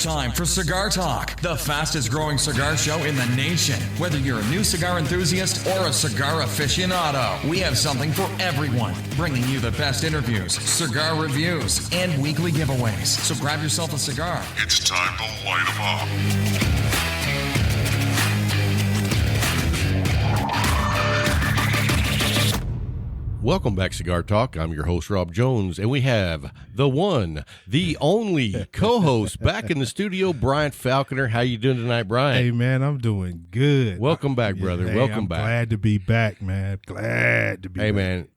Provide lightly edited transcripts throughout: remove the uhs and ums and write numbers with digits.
time for Cigar Talk, the fastest growing cigar show in the nation. Whether you're a new cigar enthusiast or a cigar aficionado, we have something for everyone, bringing you the best interviews, cigar reviews, and weekly giveaways. So grab yourself a cigar. It's time to light 'em up. Welcome back, Cigar Talk. I'm your host, Rob Jones, and we have the one, the only co-host back in the studio, Bryant Falconer. How you doing tonight, Bryant? Hey, man, I'm doing good. Welcome back, brother. Hey, Welcome I'm back. Glad to be back, man. Glad to be back. Hey, man,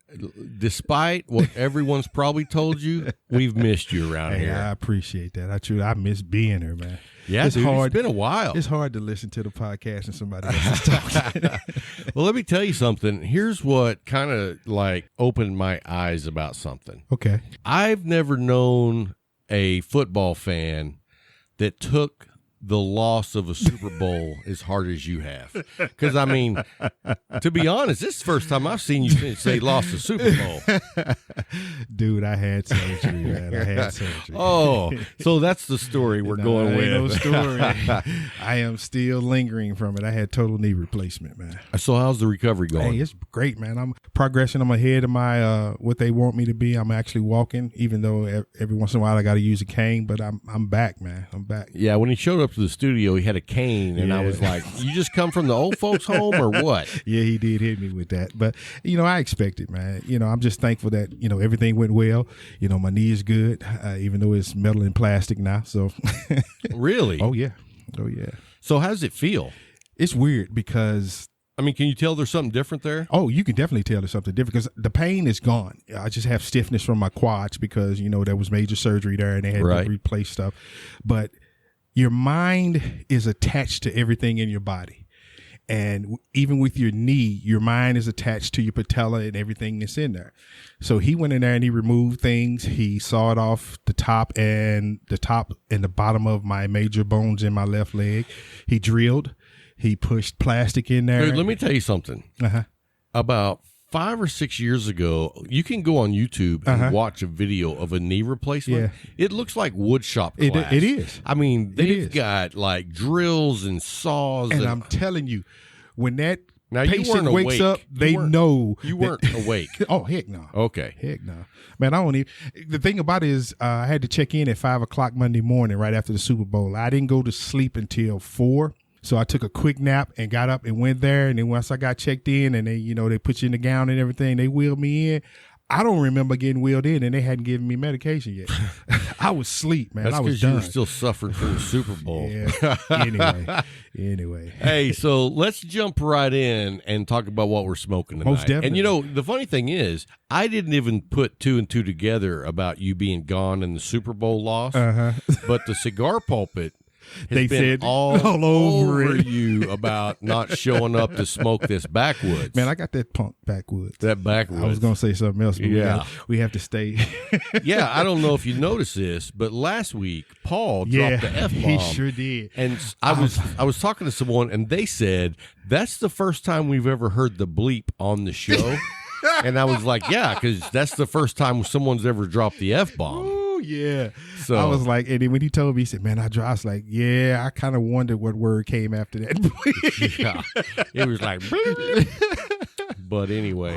despite what everyone's probably told you, we've missed you around Hey, here. I appreciate that. I miss being here, man. Yeah, it's dude, hard. It's been a while. It's hard to listen to the podcast and somebody else is talking. Well, let me tell you something. Here's what kind of like opened my eyes about something. Okay. I've never known a football fan that took the loss of a Super Bowl as hard as you have. Because, I mean, to be honest, this is the first time I've seen you say lost the Super Bowl. Dude, I had surgery, man. I had surgery. Oh, so that's the story we're going with. No story. I am still lingering from it. I had total knee replacement, man. So how's the recovery going? Hey, it's great, man. I'm progressing. I'm ahead of my what they want me to be. I'm actually walking, even though every once in a while I got to use a cane. But I'm back, man. I'm back. Yeah, when he showed up to the studio, he had a cane, and I was like, "You just come from the old folks' home, or what?" Yeah, he did hit me with that. But I expect it, man. I'm just thankful that everything went well. My knee is good, even though it's metal and plastic now. So Really? Oh yeah. So how does it feel? It's weird because, I mean, can you tell there's something different there? oh, you can definitely tell there's something different because the pain is gone. I just have stiffness from my quads because, there was major surgery there and they had Right. to replace stuff. But your mind is attached to everything in your body. And even with your knee, your mind is attached to your patella and everything that's in there. So he went in there and he removed things. He sawed off the top and the bottom of my major bones in my left leg. He drilled. He pushed plastic in there. Dude, let me tell you something. Uh-huh. About 5 or 6 years ago, you can go on YouTube and watch a video of a knee replacement. Yeah. It looks like wood shop It class. is. I mean, they've is. got like drills and saws. And I'm telling you, when that Now, you patient weren't wakes awake. up, they know. You that- weren't awake. Oh, heck no. Okay. Heck no. Man, I don't even. The thing about it is, I had to check in at 5 o'clock Monday morning right after the Super Bowl. I didn't go to sleep until 4. So I took a quick nap and got up and went there. And then once I got checked in and they put you in the gown and everything, they wheeled me in. I don't remember getting wheeled in and they hadn't given me medication yet. I was asleep, man. That's I was because you done. were still suffering from the Super Bowl. Yeah. Anyway. Hey, so let's jump right in and talk about what we're smoking tonight. Most definitely. And the funny thing is, I didn't even put 2 and 2 together about you being gone in the Super Bowl loss. But the cigar pulpit has They been said all over over it. you about not showing up to smoke this backwoods. Man, I got that punk backwoods. That backwoods. I was going to say something else, but Yeah. we have to stay. Yeah, I don't know if you noticed this, but last week Paul Yeah, dropped the F-bomb. he sure did. And I was talking to someone, and they said that's the first time we've ever heard the bleep on the show. And I was like, yeah, because that's the first time someone's ever dropped the F-bomb. Oh, yeah. So I was like, and then when he told me, he said, man, I was like, yeah, I kind of wondered what word came after that. Yeah, it was like, but anyway.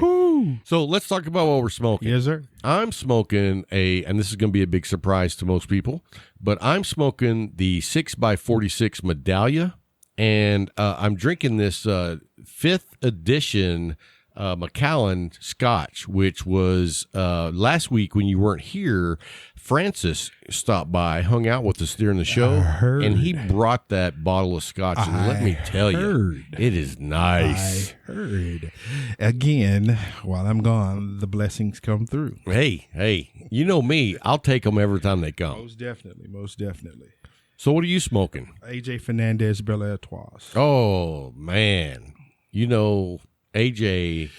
So let's talk about what we're smoking. Yes, sir. I'm smoking and this is going to be a big surprise to most people, but I'm smoking the 6x46 Medallia, and I'm drinking this 5th edition Micallef Scotch, which was last week when you weren't here. Francis stopped by, hung out with us during the show, and he brought that bottle of Scotch. And let me tell you, it is nice. I heard. Again, while I'm gone, the blessings come through. Hey, you know me. I'll take them every time they come. Most definitely. So what are you smoking? AJ Fernandez Bel Air Trois. Oh, man. AJ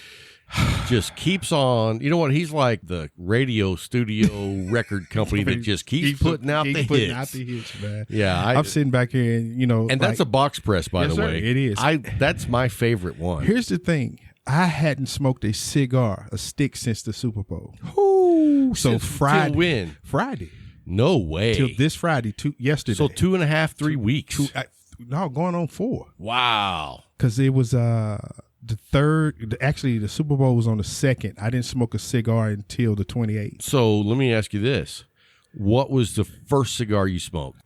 just keeps on. You know what? He's like the radio studio record company that just keeps putting out the hits. Man. Yeah, I'm sitting back here and, and that's a box press, by Yes, the sir, way. it is. That's my favorite one. Here's the thing. I hadn't smoked a cigar, a stick, since the Super Bowl. Ooh, So since Friday. till when? Friday. No way. till this Friday, yesterday. So 2.5, 3 weeks. No, going on 4. Wow. Because it was the third. Actually, the Super Bowl was on the 2nd. I didn't smoke a cigar until the 28th. So let me ask you this: what was the first cigar you smoked?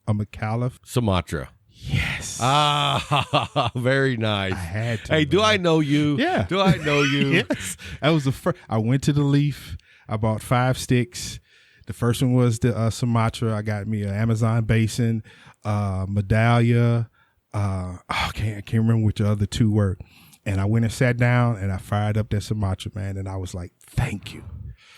A Micallef. Sumatra. Yes. Ah, very nice. I had to. Hey, do I know you? Yeah. Do I know you? Yes. That was the first. I went to the Leaf. I bought 5 sticks. The first one was the Sumatra. I got me an Amazon Basin, Medallia. I can't remember which the other 2 were. And I went and sat down and I fired up that Sumatra, man. And I was like, thank you.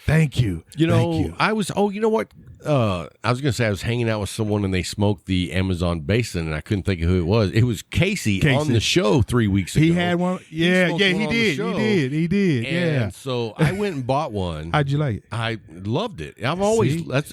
Thank you. You know, Thank you. I was, you know what? I was going to say I was hanging out with someone and they smoked the Amazon Basin and I couldn't think of who it was. It was Casey. On the show 3 weeks ago. He had one. Yeah, smoked he one on the did. show. He did. And Yeah. so I went and bought one. How'd you like it? I loved it. I've always See? loved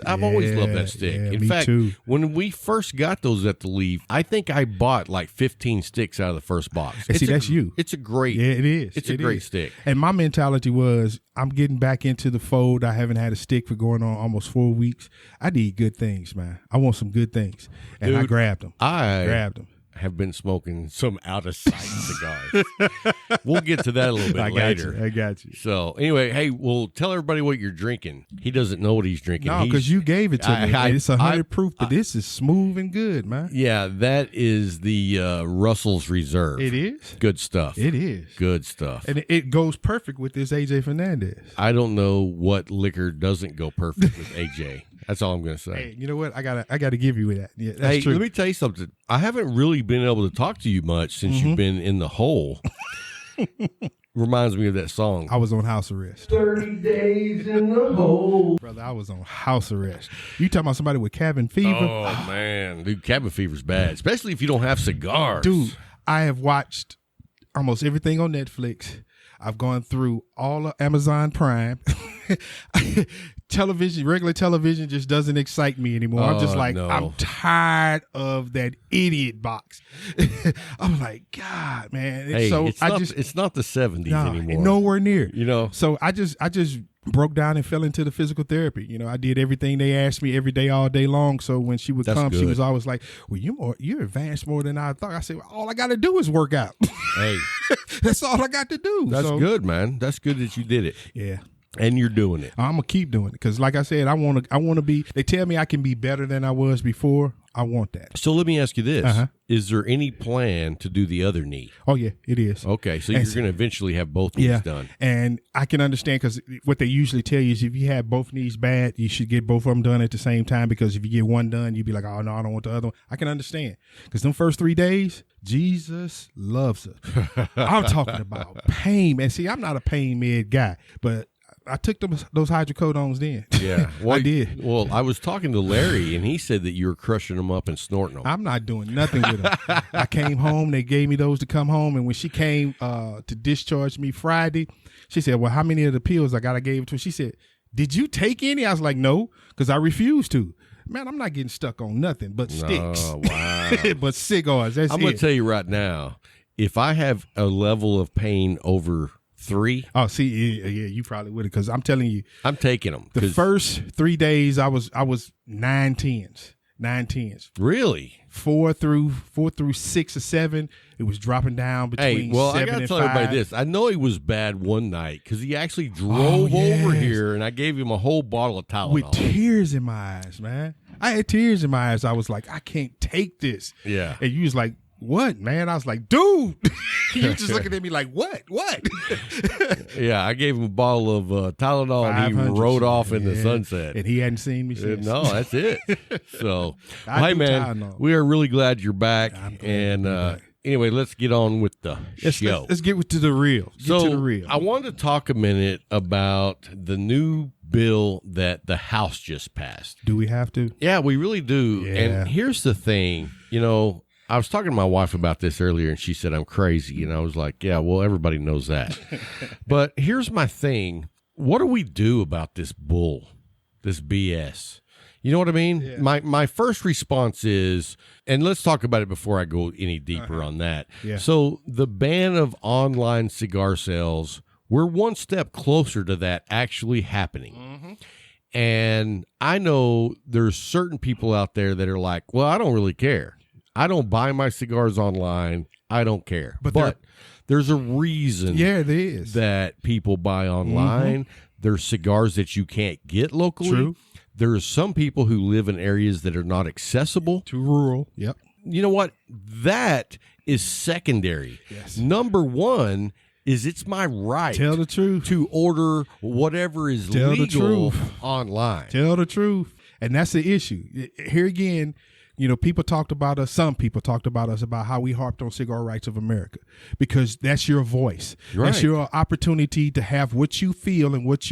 that stick. Yeah, In me fact, too. when we first got those at the Leaf, I think I bought like 15 sticks out of the first box. And see, that's you. It's a great. Yeah, it is. It's a great stick. And my mentality was, I'm getting back into the fold. I haven't had a stick for going on almost 4 weeks. I need good things, man. I want some good things. And I Dude, grabbed them. I grabbed them. have been smoking some out of sight cigars. We'll get to that a little bit later. I got you. So anyway, hey, well, tell everybody what you're drinking. He doesn't know what he's drinking. No, because you gave it to me. I- And it's 100 I- proof, but this is smooth and good, man. Yeah, that is the Russell's Reserve. It is. Good stuff. It is. Good stuff. And it goes perfect with this AJ Fernandez. I don't know what liquor doesn't go perfect with AJ. That's all I'm going to say. Hey, you know what? I gotta give you that. Yeah, that's Hey, true. let me tell you something. I haven't really been able to talk to you much since Mm-hmm. you've been in the hole. Reminds me of that song. I was on house arrest. 30 days in the hole. Brother, I was on house arrest. You talking about somebody with cabin fever? Oh, man. Dude, cabin fever's bad, especially if you don't have cigars. Dude, I have watched almost everything on Netflix. I've gone through all of Amazon Prime. Television, regular television just doesn't excite me anymore. I'm just like, no. I'm tired of that idiot box. I'm like, God, man. Hey, so it's, I not, just it's not the 70s anymore. nowhere near. You know? So I just broke down and fell into the physical therapy. You know, I did everything they asked me every day, all day long. So when she would That's come, she good. was always like, "Well, you're advanced more than I thought." I said, well, "All I got to do is work out. Hey, That's all I got to do." that's So, good, man. That's good that you did it. Yeah. And you're doing it. I'm gonna keep doing it because, like I said, I want to be. They tell me I can be better than I was before. I want that. So let me ask you this. Uh-huh. Is there any plan to do the other knee? Oh yeah, it is. Okay, so And you're going to eventually have both knees done. And I can understand because what they usually tell you is if you have both knees bad, you should get both of them done at the same time because if you get one done, you'd be like, oh, no, I don't want the other one. I can understand because them first 3 days, Jesus loves us. I'm talking about pain, man. See, I'm not a pain med guy, but I took those hydrocodones then. Yeah, well, I did. Well, I was talking to Larry, and he said that you were crushing them up and snorting them. I'm not doing nothing with them. I came home. They gave me those to come home. And when she came to discharge me Friday, she said, well, how many of the pills I got? I gave it to her. She said, did you take any? I was like, no, because I refused to. Man, I'm not getting stuck on nothing but sticks. Oh, wow. But cigars. That's I'm it. going to tell you right now, if I have a level of pain over 3, Oh, see, yeah, you probably would have because I'm telling you, I'm taking them. the first 3 days I was 9 tens. Really? 4 through 6 or 7, it was dropping down between Hey, well, 7 I got to and tell 5. everybody this. I know he was bad one night because he actually drove over yes. here, and I gave him a whole bottle of Tylenol. With tears in my eyes, man. I had tears in my eyes. I was like, I can't take this. Yeah. And you was like, what, man? I was like, dude. You just looking at me like, what? Yeah, I gave him a bottle of Tylenol, and he 500. rode off in the Yeah. sunset. And he hadn't seen me since. No, that's it. So, I hey, do man, Tylenol. we are really glad you're back. I'm glad And to be back. anyway, let's get on with the show. Let's get to the real. Get to the real. I wanted to talk a minute about the new bill that the House just passed. Do we have to? Yeah, we really do. Yeah. And here's the thing, I was talking to my wife about this earlier, and she said I'm crazy. And I was like, yeah, well, everybody knows that. But here's my thing. What do we do about this bull, this BS? You know what I mean? Yeah. My first response is, and let's talk about it before I go any deeper on that. Yeah. So the ban of online cigar sales, we're one step closer to that actually happening. And I know there's certain people out there that are like, well, I don't really care. I don't buy my cigars online. I don't care. But there's a reason there is. that people buy online. There's cigars that you can't get locally. True. There's some people who live in areas that are not accessible. Too rural. Yep. You know what? That is secondary. Yes. Number one is it's my right Tell the truth. to order whatever is Tell the legal truth. online. Tell the truth. And that's the issue. Here again, people talked about us. Some people talked about us about how we harped on Cigar Rights of America, because that's your voice. Right. That's your opportunity to have what you feel and what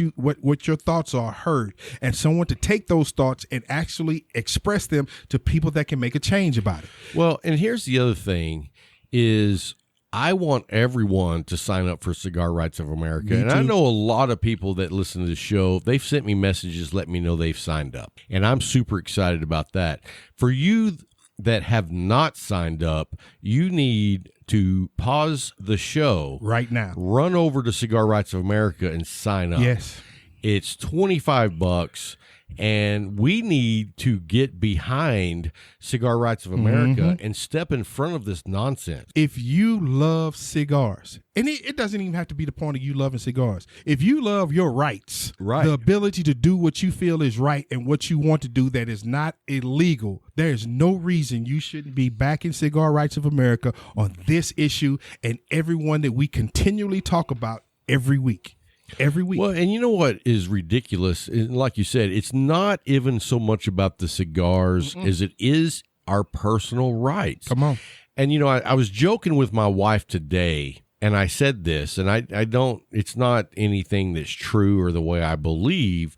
your thoughts are heard, and someone to take those thoughts and actually express them to people that can make a change about it. Well, and here's the other thing is I want everyone to sign up for Cigar Rights of America. Me And I too. know a lot of people that listen to the show, they've sent me messages letting me know they've signed up. And I'm super excited about that. For you that have not signed up, you need to pause the show Right now. run over to Cigar Rights of America and sign up. Yes. It's $25, and we need to get behind Cigar Rights of America and step in front of this nonsense. If you love cigars, and it doesn't even have to be the point of you loving cigars. If you love your rights, Right. the ability to do what you feel is right and what you want to do that is not illegal, there is no reason you shouldn't be backing Cigar Rights of America on this issue and everyone that we continually talk about every week. Every week. Well, and you know what is ridiculous? And like you said, it's not even so much about the cigars as it is our personal rights. Come on. And, I was joking with my wife today, and I said this, and I don't, it's not anything that's true or the way I believe,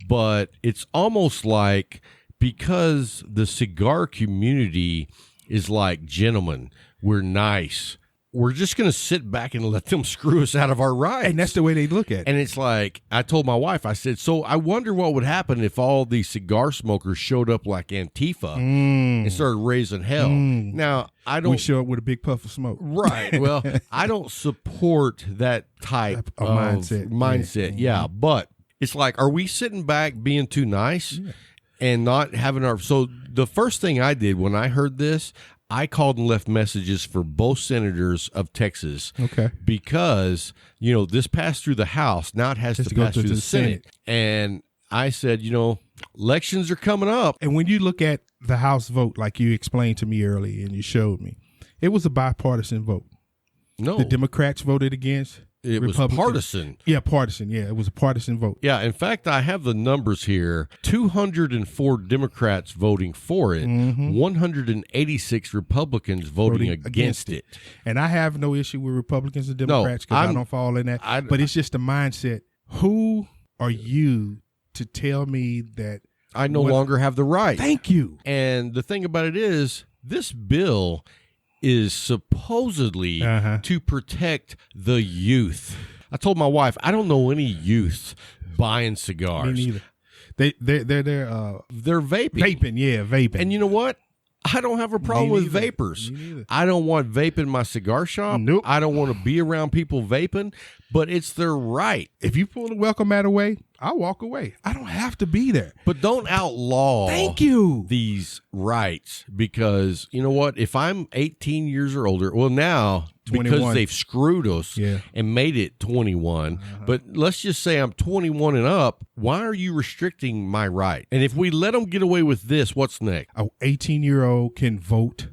but it's almost like because the cigar community is like, gentlemen, we're nice. We're just going to sit back and let them screw us out of our rights. And that's the way they look at it. And it's like, I told my wife, I said, so I wonder what would happen if all these cigar smokers showed up like Antifa and started raising hell. Now, I don't. We show up with a big puff of smoke. Right. Well, I don't support that type Of of mindset. Yeah. But it's like, are we sitting back being too nice and not having our. So the first thing I did when I heard this, I called and left messages for both senators of Texas. Okay. Because, this passed through the House. Now it has to go pass through the Senate. And I said, elections are coming up. And when you look at the House vote, like you explained to me earlier and you showed me, it was a bipartisan vote. No, The Democrats voted against. it was Republicans. partisan. Yeah, partisan. Yeah, it was a partisan vote. Yeah, in fact, I have the numbers here. 204 Democrats voting for it, 186 Republicans voting against it. And I have no issue with Republicans and Democrats because I I'm- don't fall in that. But it's just the mindset. Who are you to tell me that? I no longer have the right. Thank you. And the thing about it is, this bill is supposedly to protect the youth. I told my wife, I don't know any youth buying cigars. Me neither. They're They're vaping. vaping. And you know what? I don't have a problem with neither. vapors. Me neither. I don't want vape in my cigar shop. Nope. I don't want to be around people vaping, but it's their right. If you pull the welcome mat away, I'll walk away. I don't have to be there. But don't outlaw Thank you. these rights, because you know what? If I'm 18 years or older, well, now 21. because they've screwed us Yeah. and made it 21, but let's just say I'm 21 and up, why are you restricting my right? And if we let them get away with this, what's next? An 18-year-old can vote.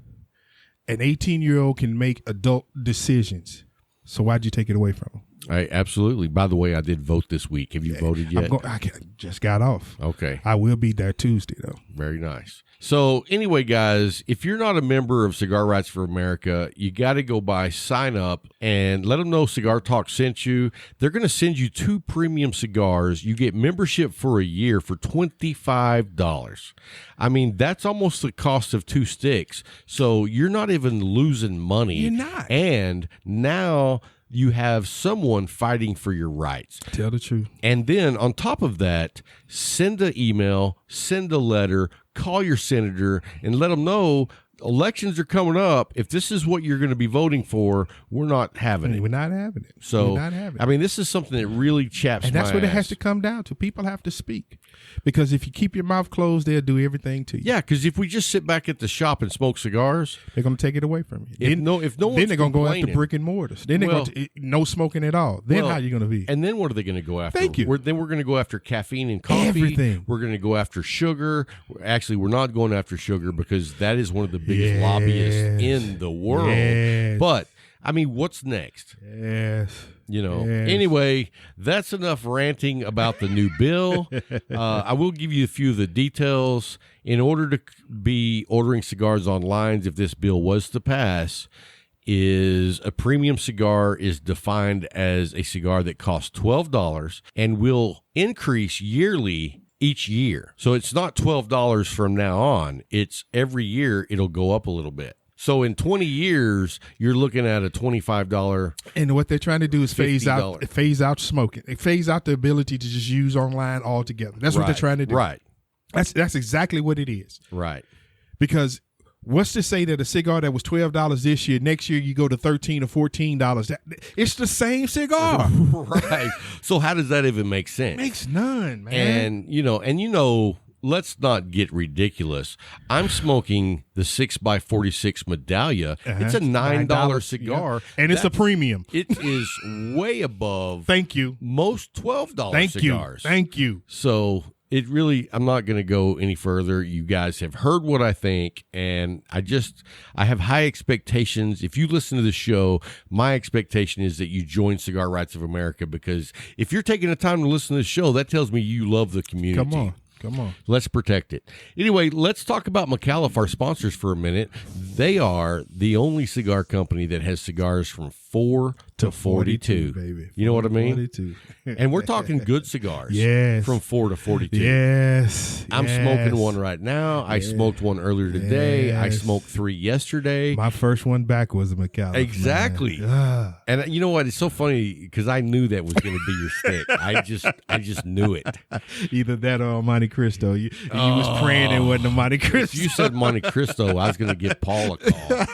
An 18-year-old can make adult decisions. So why'd you take it away from them? Absolutely. By the way, I did vote this week. Have you voted yet? I just got off. Okay. I will be there Tuesday, though. Very nice. So anyway, guys, if you're not a member of Cigar Rights for America, you got to go by, sign up, and let them know Cigar Talk sent you. They're going to send you 2 premium cigars. You get membership for a year for $25. I mean, that's almost the cost of 2 sticks. So you're not even losing money. You're not. And now you have someone fighting for your rights. Tell the truth. And then on top of that, send an email, send a letter, call your senator, and let them know elections are coming up. If this is what you're going to be voting for, we're not having it. We're not having it. So, we're not having it. I mean, this is something that really chaps and my that's what it has ass. to come down to. People have to speak, because if you keep your mouth closed, they'll do everything to you. Yeah, because if we just sit back at the shop and smoke cigars, They're going to take it away from you. if no one's then they're going to go after complaining, brick and mortars. Then they're going to no smoking at all. Then Well, how you going to be? And then what are they going to go after? Thank you. Then we're going to go after caffeine and coffee. Everything. We're going to go after sugar. Actually, we're not going after sugar because that is one of the biggest lobbyists in the world. Yes. But I mean, what's next? Yes. You know. Yes. Anyway, that's enough ranting about the new bill. I will give you a few of the details. In order to be ordering cigars online, if this bill was to pass, is a premium cigar is defined as a cigar that costs $12 and will increase yearly each year. So it's not $12 from now on. It's every year it'll go up a little bit. So in 20 years, you're looking at a $25. And what they're trying to do is phase $50. out smoking. They phase out the ability to just use online altogether. That's what they're trying to do. Right. That's exactly what it is. Right. Because what's to say that a cigar that was $12 this year, next year you go to $13 or $14? It's the same cigar. Right. So how does that even make sense? Makes none, man. And let's not get ridiculous. I'm smoking the 6x46 Medallia. It's a $9 cigar. Yeah. And it's a premium. It is way above Thank you. most $12 Thank cigars. you. Thank you. So it really, I'm not going to go any further. You guys have heard what I think, and I have high expectations. If you listen to the show, my expectation is that you join Cigar Rights of America, because if you're taking the time to listen to the show, that tells me you love the community. Come on. Let's protect it. Anyway, let's talk about Micallef, our sponsors, for a minute. They are the only cigar company that has cigars from 4 to 42. Baby. You know what I mean? 42. And we're talking good cigars. Yes. From 4 to 42. Yes. I'm smoking one right now. I smoked one earlier today. I Yes. smoked 3 yesterday. My first one back was a Micallef. Exactly. Man. And you know what? It's so funny because I knew that was going to be your stick. I just knew it. Either that or Monte Cristo. You was praying it wasn't a Monte If Cristo. you said Monte Cristo, I was going to give Paul a call.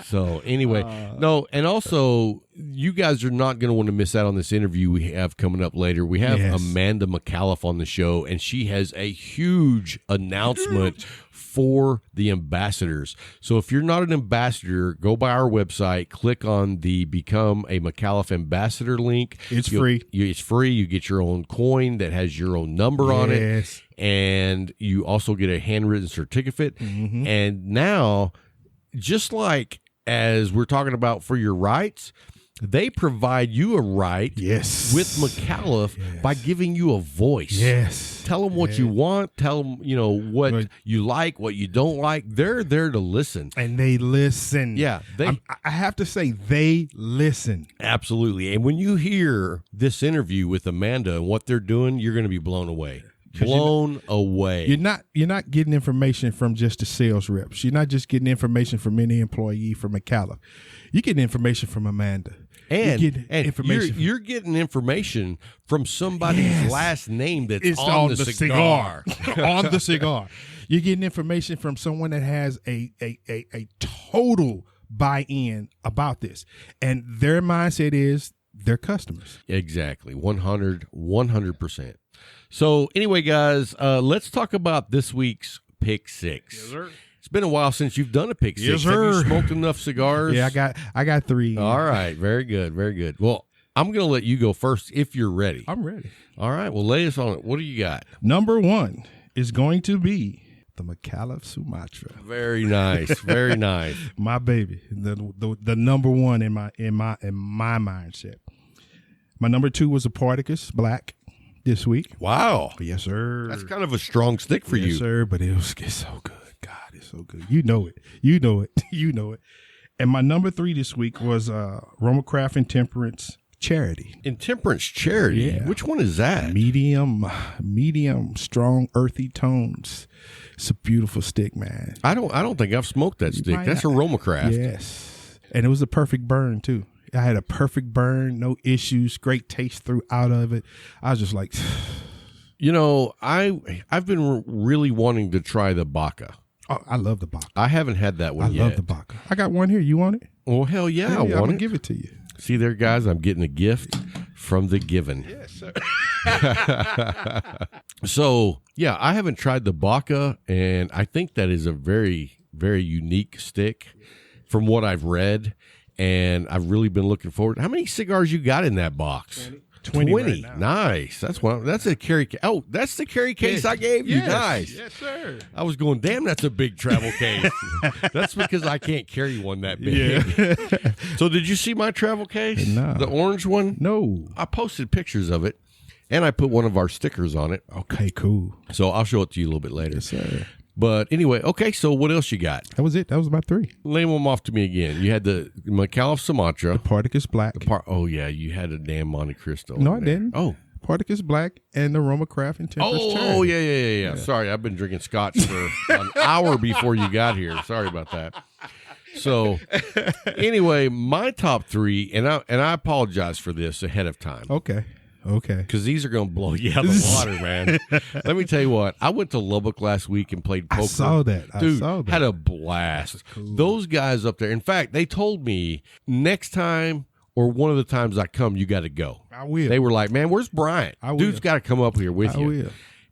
So anyway, no, and also you guys are not going to want to miss out on this interview we have coming up later. We have Amanda Micallef on the show, and she has a huge announcement for the ambassadors. So if you're not an ambassador, go by our website, click on the Become a Micallef Ambassador link. It's free. It's free. You get your own coin that has your own number on it. Yes. And you also get a handwritten certificate. Mm-hmm. And now, just like as we're talking about for your rights, they provide you a right Yes. with Micallef by giving you a voice. Yes. Tell them what you want. Tell them, what you like, what you don't like. They're there to listen. And they listen. Yeah. I have to say, they listen. Absolutely. And when you hear this interview with Amanda and what they're doing, you're going to be blown away. Blown away. You're not getting information from just the sales reps. You're not just getting information from any employee from Micallef. You're getting information from Amanda. And information. You're getting information from somebody's last name that's It's on the cigar. On the cigar. You're getting information from someone that has a total buy-in about this. And their mindset is their customers. Exactly. 100%. So anyway, guys, let's talk about this week's Pick Six. Yes, sir. It's been a while since you've done a Pick Six. Yes, Have you sir. smoked enough cigars? Yeah, I got 3. All right. Very good. Very good. Well, I'm going to let you go first if you're ready. I'm ready. All right. Well, lay us on it. What do you got? Number 1 is going to be the Micallef Sumatra. Very nice. Very nice. My baby. The number 1 in my mindset. My number 2 was a Partagas Black this week. Wow. Yes, sir. That's kind of a strong stick for you. Yes, sir, but it's so good. God, it's so good. You know it. You know it. You know it. And my number 3 this week was Roma Craft Intemperance Charity. Intemperance Charity? Yeah. Which one is that? Medium, strong, earthy tones. It's a beautiful stick, man. I don't think I've smoked that stick. might That's a not. Roma Craft. Yes. And it was a perfect burn, too. I had a perfect burn, no issues, great taste throughout of it. I was just like... I've been really wanting to try the Baca. Oh, I love the Baca. I haven't had that one I yet. love the Baca. I got one here. You want it? Well, hell yeah, I I'm want gonna it. give it to you. See there, guys, I'm getting a gift from the given. Yes, sir. So, yeah, I haven't tried the Baca, and I think that is a very, very unique stick from what I've read, and I've really been looking forward. How many cigars you got in that box? 20 right now. Nice. That's a carry. Oh, that's the carry case I gave you. Yes. Nice. Yes, sir. I was going, damn, that's a big travel case. That's because I can't carry one that big. Yeah. So did you see my travel case? No. The orange one? No. I posted pictures of it, and I put one of our stickers on it. Okay, cool. So I'll show it to you a little bit later. Yes, sir. But anyway, okay, so what else you got? That was it. That was about 3. Name them off to me again. You had the Micallef Sumatra. Partagas Black. Oh, yeah, you had a damn Monte Cristo. No, in I there. didn't. Oh. Partagas Black and the Roma Craft and Temperance Oh, Cherry. yeah. Sorry, I've been drinking scotch for an hour before you got here. Sorry about that. So, anyway, my top 3, and I apologize for this ahead of time. Okay. Because these are going to blow you out of the water, man. Let me tell you what. I went to Lubbock last week and played poker. I saw that. Dude, had a blast. Cool. Those guys up there. In fact, they told me next time or one of the times I come, you got to go. I will. They were like, man, where's Bryant? I will. Dude's got to come up here with I you. will.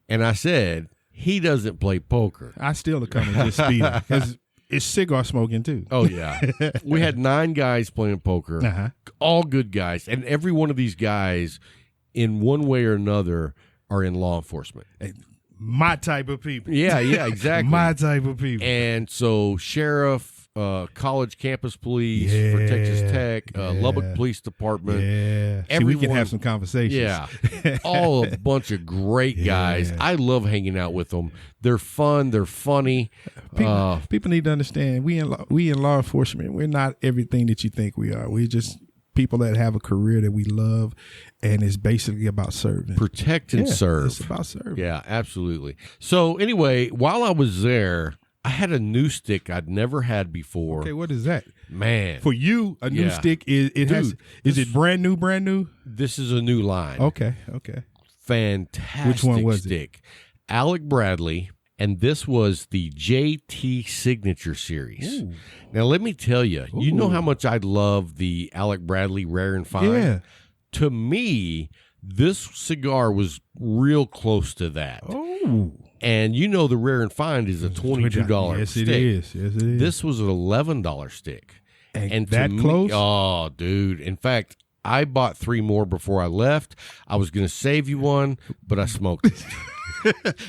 And I said, he doesn't play poker. I still to come and just speed it because it's cigar smoking too. Oh, yeah. We had 9 guys playing poker, Uh-huh. all good guys. And every one of these guys, in one way or another, are in law enforcement. My type of people. Yeah, exactly. My type of people. And so sheriff, college campus police for Texas Tech, Lubbock Police Department. Yeah. See, we can Everyone- have some conversations. Yeah. All a bunch of great guys. Yeah. I love hanging out with them. They're fun. They're funny. People need to understand we in law enforcement, we're not everything that you think we are. We're just people that have a career that we love, and it's basically about serving. Protect and serve. It's about serving. Yeah, absolutely. So anyway, while I was there, I had a new stick I'd never had before. Okay, what is that? Man, For you, a new Yeah. stick is it brand new? this is a new line. Okay. Fantastic Which one was it? stick. Alec Bradley, and this was the JT Signature Series. Ooh. Now, let me tell you, you know Ooh. how much I love the Alec Bradley Rare and Fine? Yeah. To me, this cigar was real close to that. Oh. And you know the Rare and Fine is a $22 Yes, stick. it is. Yes, it is. This was an $11 stick. And to that me- close? Oh, dude. In fact, I bought 3 more before I left. I was going to save you one, but I smoked it.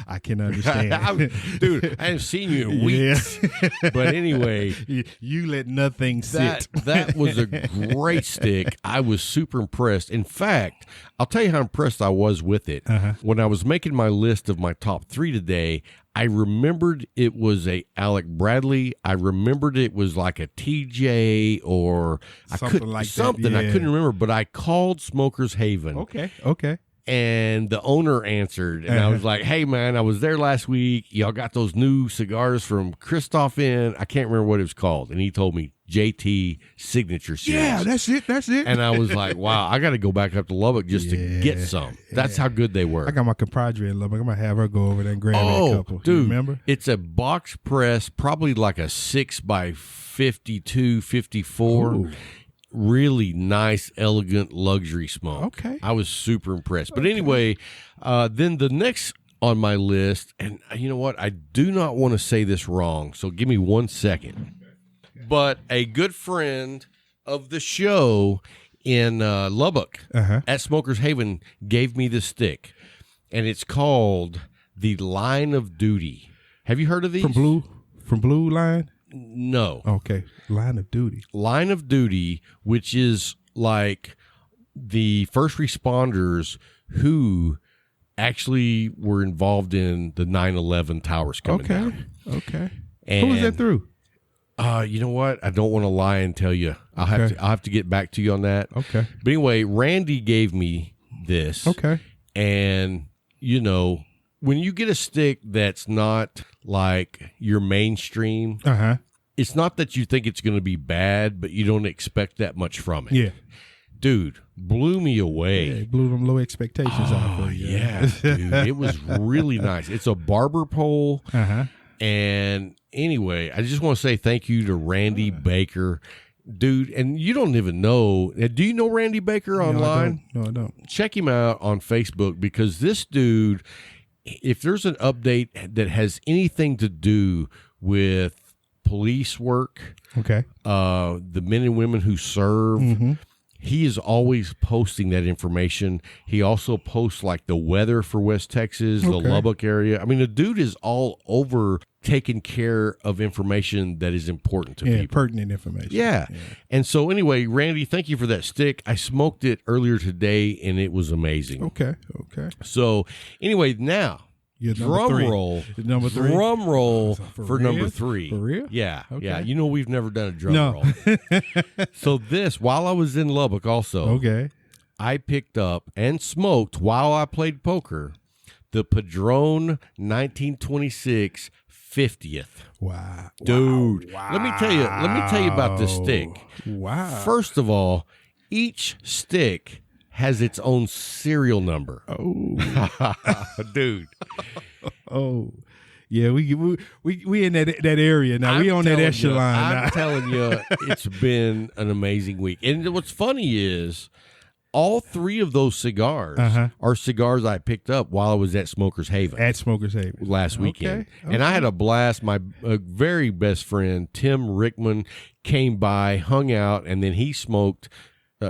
I can understand. Dude, I haven't seen you in weeks. But anyway, you let nothing sit. that was a great stick. I was super impressed. In fact, I'll tell you how impressed I was with it. When I was making my list of my top 3 today, I remembered it was a Alec Bradley. I remembered it was like a TJ or Something like that, something. I yeah. couldn't remember, but I called Smokers Haven. Okay. And the owner answered, and I was like, hey, man, I was there last week. Y'all got those new cigars from Christoph in. I can't remember what it was called. And he told me JT Signature Series. Yeah, that's it. And I was like, wow, I got to go back up to Lubbock just to get some. That's how good they were. I got my compadre in Lubbock. I'm going to have her go over there and grab me a Oh, couple. dude, You remember? it's a box press, probably like a 6x52, 54. Ooh. Really nice, elegant, luxury smoke. Okay. I was super impressed. But anyway, then the next on my list, and you know what? I do not want to say this wrong, so give me 1 second. But a good friend of the show in Lubbock at Smokers Haven gave me this stick, and it's called the Line of Duty. Have you heard of these? From Blue Line? No. Okay. Line of Duty. Line of Duty, which is like the first responders who actually were involved in the 9/11 towers coming down. Okay. And Who was that through? You know what? I don't want to lie and tell you. I'll have to get back to you on that. Okay. But anyway, Randy gave me this. Okay. And you know, when you get a stick that's not like your mainstream, it's not that you think it's going to be bad, but you don't expect that much from it. Yeah. Dude, blew me away. Yeah, it blew them low expectations out for you. Yeah, dude. It was really nice. It's a barber pole, and anyway, I just want to say thank you to Randy Baker. Dude, and you don't even know. Do you know Randy Baker online? No, I don't. Check him out on Facebook, because this dude, if there's an update that has anything to do with police work, Okay. The men and women who serve, he is always posting that information. He also posts like the weather for West Texas, the Lubbock area. I mean, the dude is all over taking care of information that is important to people. Pertinent information. Yeah. And so anyway, Randy, thank you for that stick. I smoked it earlier today and it was amazing. Okay. So anyway, now drum roll for number 3. For real? Yeah. Okay. Yeah. You know, we've never done a drum roll. So this, while I was in Lubbock also, I picked up and smoked while I played poker the Padron 1926 50th. Wow. Dude. Wow. Let me tell you about this stick. Wow. First of all, each stick has its own serial number. Oh. Dude. Oh. Yeah, we in that area now. We on that echelon. I'm telling you, it's been an amazing week. And what's funny is all 3 of those cigars are cigars I picked up while I was at Smokers Haven. Last weekend. Okay. And I had a blast. My very best friend, Tim Rickman, came by, hung out, and then he smoked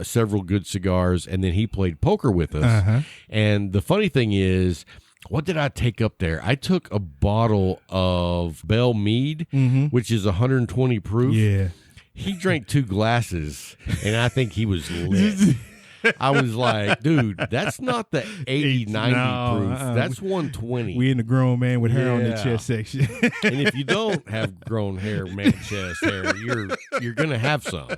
several good cigars, and then he played poker with us. And the funny thing is, what did I take up there? I took a bottle of Bell Mead, which is 120 proof. Yeah. He drank 2 glasses, and I think he was lit. I was like, dude, that's not the 80, 90 proof. That's 120. We in the grown man with hair on the chest section. And if you don't have grown hair, man chest hair, you're going to have some.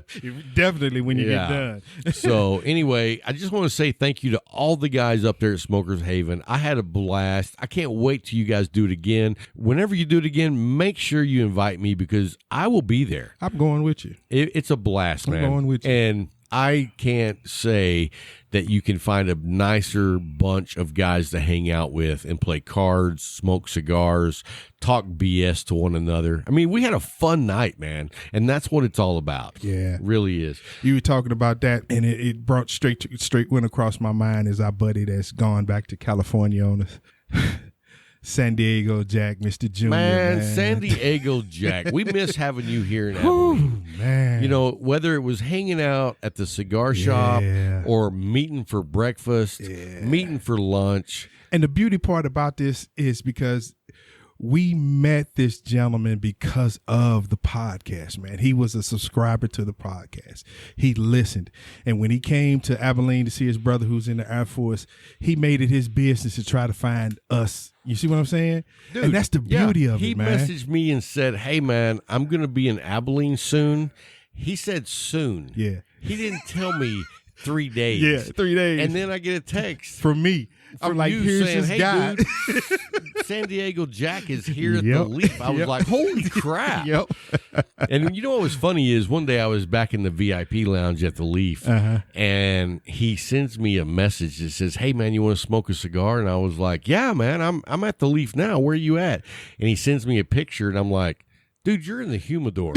Definitely when you get done. So anyway, I just want to say thank you to all the guys up there at Smokers Haven. I had a blast. I can't wait till you guys do it again. Whenever you do it again, make sure you invite me, because I will be there. I'm going with you. It's a blast, man. I'm going with you. And I can't say that you can find a nicer bunch of guys to hang out with and play cards, smoke cigars, talk BS to one another. I mean, we had a fun night, man, and that's what it's all about. Yeah. It really is. You were talking about that, and it brought straight went across my mind is our buddy that's gone back to California on us. San Diego Jack, Mr. Junior. Man, San Diego Jack. We miss having you here in Abilene. Man. You know, whether it was hanging out at the cigar shop or meeting for breakfast, meeting for lunch. And the beauty part about this is because we met this gentleman because of the podcast, man. He was a subscriber to the podcast. He listened. And when he came to Abilene to see his brother who's in the Air Force, he made it his business to try to find us. You see what I'm saying? Dude, and that's the beauty of it, man. He messaged me and said, hey, man, I'm going to be in Abilene soon. He said soon. Yeah. He didn't tell me 3 days. Yeah, 3 days. And then I get a text from me. From like, you here's saying, this hey, guy. dude, San Diego Jack is here at the Leaf. I was like, holy crap. And you know what was funny is one day I was back in the VIP lounge at the Leaf, and he sends me a message that says, hey, man, you want to smoke a cigar? And I was like, yeah, man, I'm at the Leaf now. Where are you at? And he sends me a picture, and I'm like, dude, you're in the humidor.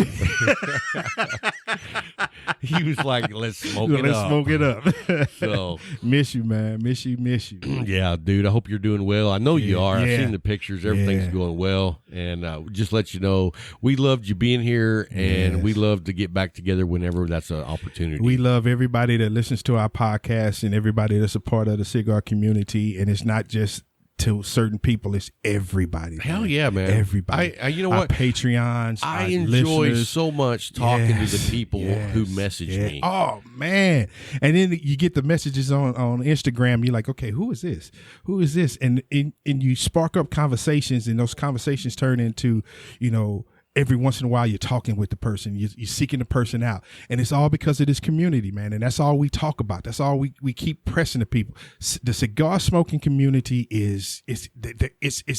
He was like, let's smoke it up. So miss you, man. Miss you. Yeah, dude, I hope you're doing well. I know you are. I've seen the pictures. Everything's going well. And just let you know, we loved you being here, and we love to get back together whenever that's an opportunity. We love everybody that listens to our podcast and everybody that's a part of the cigar community. And it's not just to certain people, it's everybody. Hell yeah, man. Everybody. You know our what? Patreons. I our enjoy listeners. so much talking to the people who message me. Oh, man. And then you get the messages on Instagram. You're like, okay, who is this? Who is this? And you spark up conversations, and those conversations turn into, you know, every once in a while you're talking with the person, you're seeking the person out, and it's all because of this community, man. And that's all we talk about. That's all we keep pressing to people. The cigar smoking community is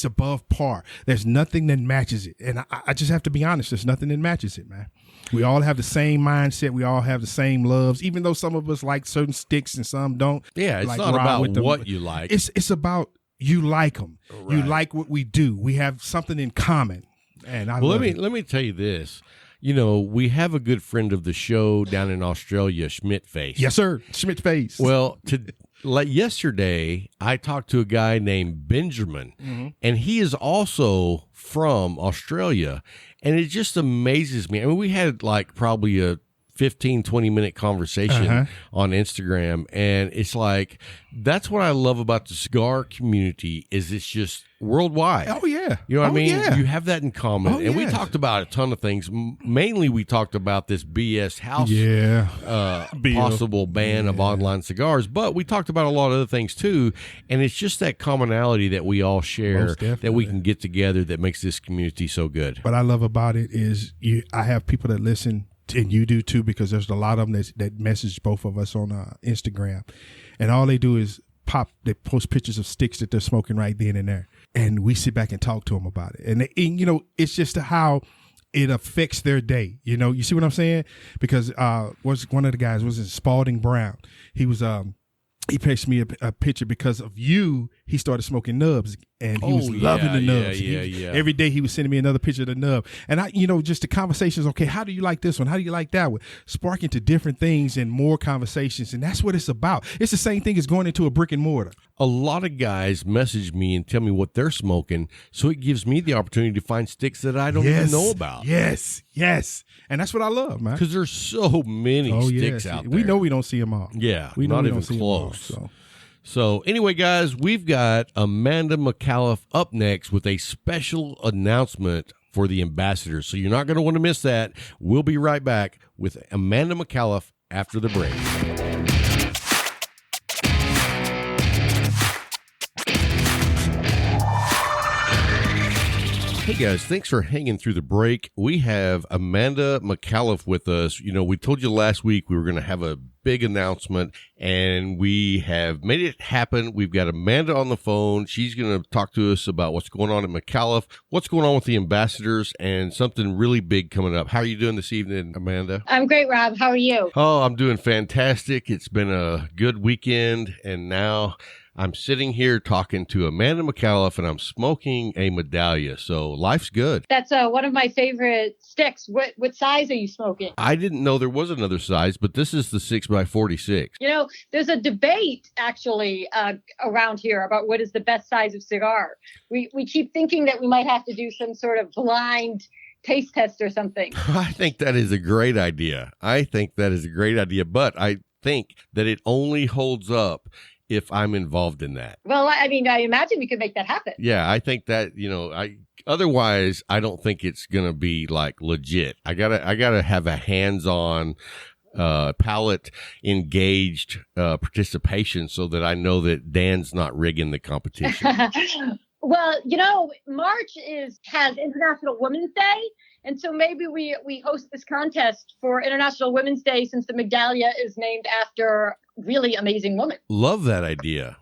above par. There's nothing that matches it. And I just have to be honest, there's nothing that matches it, man. We all have the same mindset. We all have the same loves, even though some of us like certain sticks and some don't. Yeah, it's like not about them. what you like. It's about you like them. Right. You like what we do. We have something in common. And I Well, love let me tell you this. We have a good friend of the show down in Australia, Schmidt Face. Yes, sir. Schmidt Face. Well, like yesterday, I talked to a guy named Benjamin, and he is also from Australia, and it just amazes me. I mean, we had like probably a 15-20 minute conversation on Instagram, and it's like that's what I love about the cigar community is it's just worldwide. Oh yeah, you know what I mean? Yeah. You have that in common. And we talked about a ton of things. Mainly we talked about this BS house possible ban of online cigars, but we talked about a lot of other things too, and it's just that commonality that we all share that we can get together that makes this community so good. What I love about it is I have people that listen, and you do too, because there's a lot of them that message both of us on Instagram, and all they do is they post pictures of sticks that they're smoking right then and there, and we sit back and talk to them about it, and it's just how it affects their day. You see what I'm saying? Because was one of the guys was in Spalding Brown. He was he pitched me a picture because of you. He started smoking nubs, and he was loving the nubs. Every day he was sending me another picture of the nub. And just the conversations, okay, how do you like this one? How do you like that one? Sparking to different things and more conversations. And that's what it's about. It's the same thing as going into a brick and mortar. A lot of guys message me and tell me what they're smoking, so it gives me the opportunity to find sticks that I don't even know about. Yes. And that's what I love, man. Because there's so many sticks out there. We know we don't see them all. Yeah, we know not we even don't see close. Them all, So anyway, guys, we've got Amanda Micallef up next with a special announcement for the ambassadors. So you're not going to want to miss that. We'll be right back with Amanda Micallef after the break. Hey guys, thanks for hanging through the break. We have Amanda Micallef with us. We told you last week we were going to have a big announcement, and we have made it happen. We've got Amanda on the phone. She's going to talk to us about what's going on at Micallef, what's going on with the ambassadors, and something really big coming up. How are you doing this evening, Amanda? I'm great, Rob. How are you? Oh, I'm doing fantastic. It's been a good weekend, and now I'm sitting here talking to Amanda Micallef, and I'm smoking a Medallia, so life's good. That's one of my favorite sticks. What size are you smoking? I didn't know there was another size, but this is the 6x46. There's a debate actually around here about what is the best size of cigar. We keep thinking that we might have to do some sort of blind taste test or something. I think that is a great idea. But I think that it only holds up if I'm involved in that. Well, I imagine we could make that happen. Yeah, I think that, otherwise I don't think it's going to be like legit. I gotta have a hands-on, palate engaged, participation so that I know that Dan's not rigging the competition. Well, March has International Women's Day. And so maybe we host this contest for International Women's Day, since the Medallia is named after really amazing woman. Love that idea.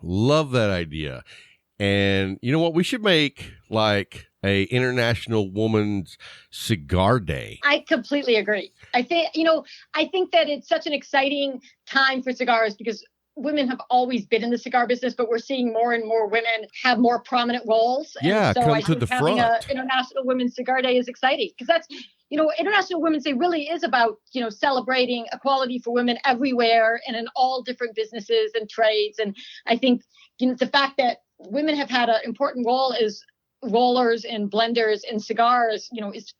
And you know what? We should make like a International Women's Cigar Day. I completely agree. I think that it's such an exciting time for cigars because women have always been in the cigar business, but we're seeing more and more women have more prominent roles. Yeah, and so come I to think the having front. an International Women's Cigar Day is exciting because that's, International Women's Day really is about, celebrating equality for women everywhere and in all different businesses and trades. And I think, the fact that women have had an important role as rollers and blenders and cigars,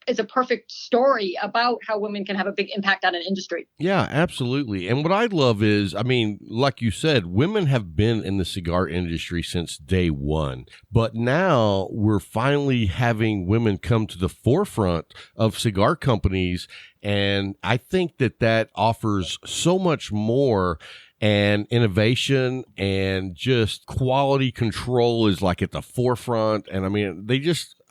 is a perfect story about how women can have a big impact on an industry. Yeah, absolutely. And what I love is, like you said, women have been in the cigar industry since day one, but now we're finally having women come to the forefront of cigar companies. And I think that offers so much more, and innovation and just quality control is like at the forefront. And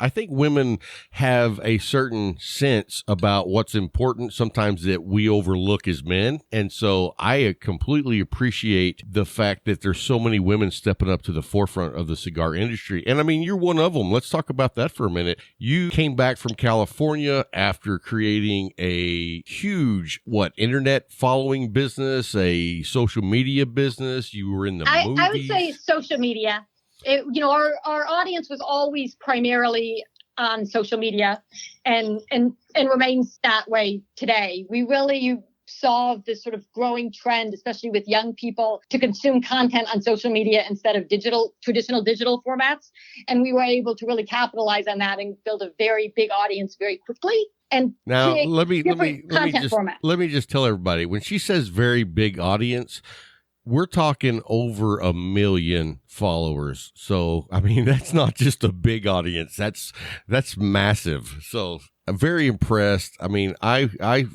I think women have a certain sense about what's important sometimes that we overlook as men. And so I completely appreciate the fact that there's so many women stepping up to the forefront of the cigar industry. And you're one of them. Let's talk about that for a minute. You came back from California after creating a huge, internet following business, a social media business. You were in the movies. I would say social media. Our audience was always primarily on social media and remains that way today. We really saw this sort of growing trend, especially with young people, to consume content on social media instead of traditional digital formats. And we were able to really capitalize on that and build a very big audience very quickly. And now let me just tell everybody, when she says very big audience, we're talking over 1 million followers. So, I mean, that's not just a big audience. That's massive. So I'm very impressed. I mean, I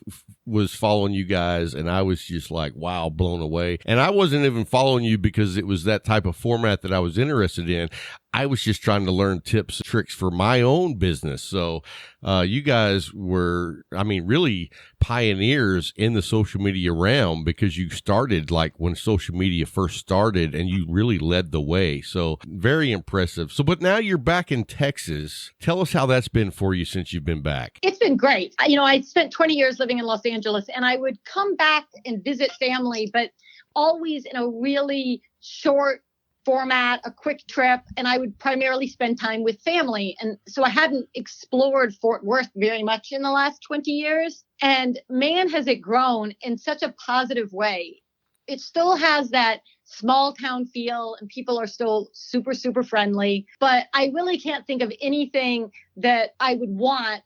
was following you guys and I was just like, wow, blown away. And I wasn't even following you because it was that type of format that I was interested in. I was just trying to learn tips and tricks for my own business. So you guys were, I mean, really pioneers in the social media realm, because you started like when social media first started and you really led the way. So very impressive. So, but now you're back in Texas. Tell us how that's been for you since you've been back. It's been great. I spent 20 years living in Los Angeles, and I would come back and visit family, but always in a really short format, a quick trip, and I would primarily spend time with family. And so I hadn't explored Fort Worth very much in the last 20 years. And man, has it grown in such a positive way. It still has that small town feel and people are still super, super friendly. But I really can't think of anything that I would want,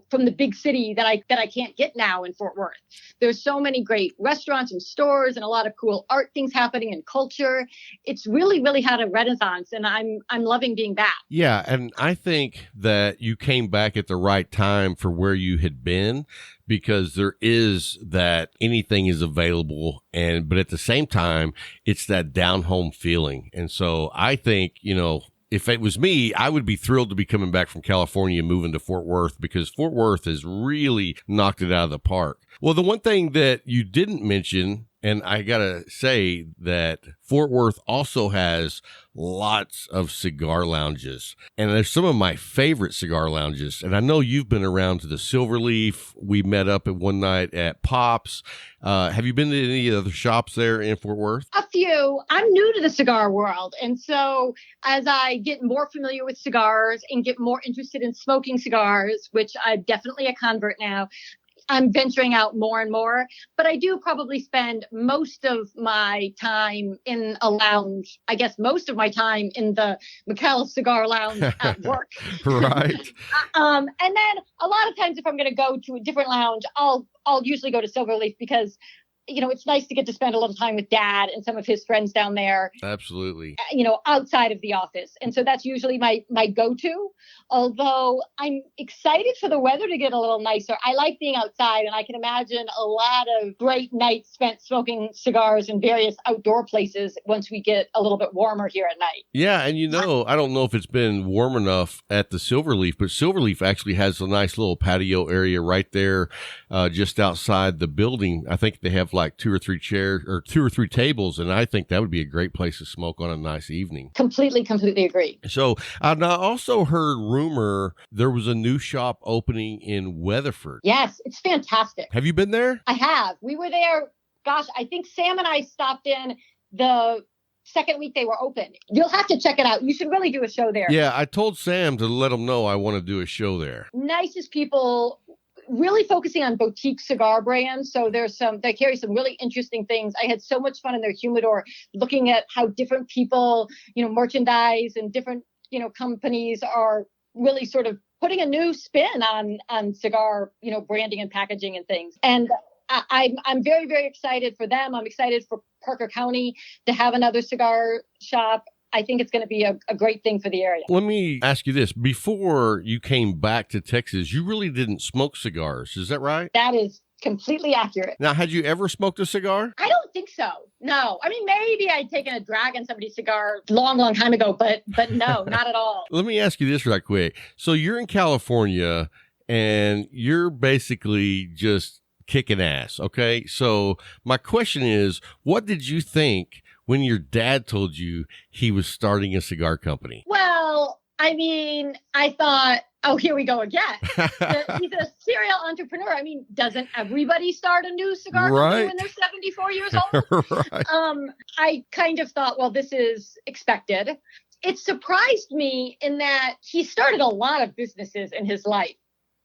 from the big city that I can't get now in Fort Worth. There's so many great restaurants and stores and a lot of cool art things happening and culture. It's really, really had a renaissance, and I'm loving being back. Yeah, and I think that you came back at the right time for where you had been, because there is that anything is available, but at the same time, it's that down home feeling. And so I think, if it was me, I would be thrilled to be coming back from California and moving to Fort Worth, because Fort Worth has really knocked it out of the park. Well, the one thing that you didn't mention, and I got to say that Fort Worth also has lots of cigar lounges. And there's some of my favorite cigar lounges. And I know you've been around to the Silverleaf. We met up at one night at Pop's. Have you been to any other shops there in Fort Worth? A few. I'm new to the cigar world. And so as I get more familiar with cigars and get more interested in smoking cigars, which I'm definitely a convert now, I'm venturing out more and more, but I do probably spend most of my time in a lounge. I guess most of my time in the Micallef Cigar Lounge at work. Right. And then a lot of times if I'm going to go to a different lounge, I'll usually go to Silverleaf because it's nice to get to spend a little time with Dad and some of his friends down there. Absolutely. Outside of the office. And so that's usually my go-to. Although I'm excited for the weather to get a little nicer. I like being outside, and I can imagine a lot of great nights spent smoking cigars in various outdoor places once we get a little bit warmer here at night. Yeah, and I don't know if it's been warm enough at the Silverleaf, but Silverleaf actually has a nice little patio area right there just outside the building. I think they have like 2 or 3 chairs or 2 or 3 tables, and I think that would be a great place to smoke on a nice evening. Completely agree. So I also heard rumor there was a new shop opening in Weatherford. Yes, it's fantastic. Have you been there? I have. We were there. Gosh, I think Sam and I stopped in the second week they were open. You'll have to check it out. You should really do a show there. Yeah, I told Sam to let him know I want to do a show there. Nicest people. Really focusing on boutique cigar brands. So they carry some really interesting things. I had so much fun in their humidor looking at how different people, merchandise and different, companies are really sort of putting a new spin on cigar, branding and packaging and things. And I'm very, very excited for them. I'm excited for Parker County to have another cigar shop. I think it's going to be a great thing for the area. Let me ask you this. Before you came back to Texas, you really didn't smoke cigars. Is that right? That is completely accurate. Now, had you ever smoked a cigar? I don't think so. No. I mean, maybe I'd taken a drag on somebody's cigar long, long time ago, but no, not at all. Let me ask you this right quick. So you're in California and you're basically just kicking ass, okay? So my question is, what did you think when your dad told you he was starting a cigar company? Well, I mean, I thought, oh, here we go again. He's a serial entrepreneur. I mean, doesn't everybody start a new cigar company when they're 74 years old? Right. I kind of thought, well, this is expected. it surprised me in that he started a lot of businesses in his life.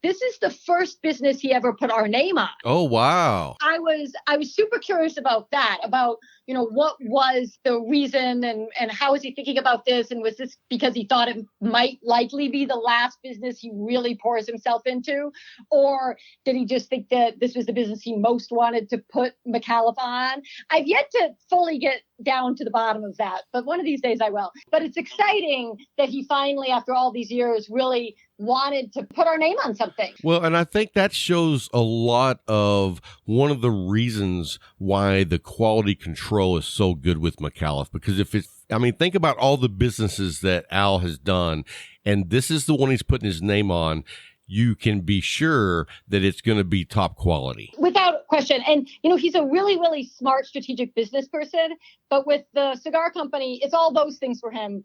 This is the first business he ever put our name on. Oh, wow. I was super curious about that, about, what was the reason and how was he thinking about this? And was this because he thought it might likely be the last business he really pours himself into? Or did he just think that this was the business he most wanted to put Micallef on? I've yet to fully get down to the bottom of that, but one of these days I will. But it's exciting that he finally, after all these years, really wanted to put our name on something. Well, and I think that shows a lot of one of the reasons why the quality control is so good with Micallef, because think about all the businesses that Al has done, and this is the one he's putting his name on. You can be sure that it's going to be top quality. Without question. And, he's a really, really smart strategic business person, but with the cigar company, it's all those things for him,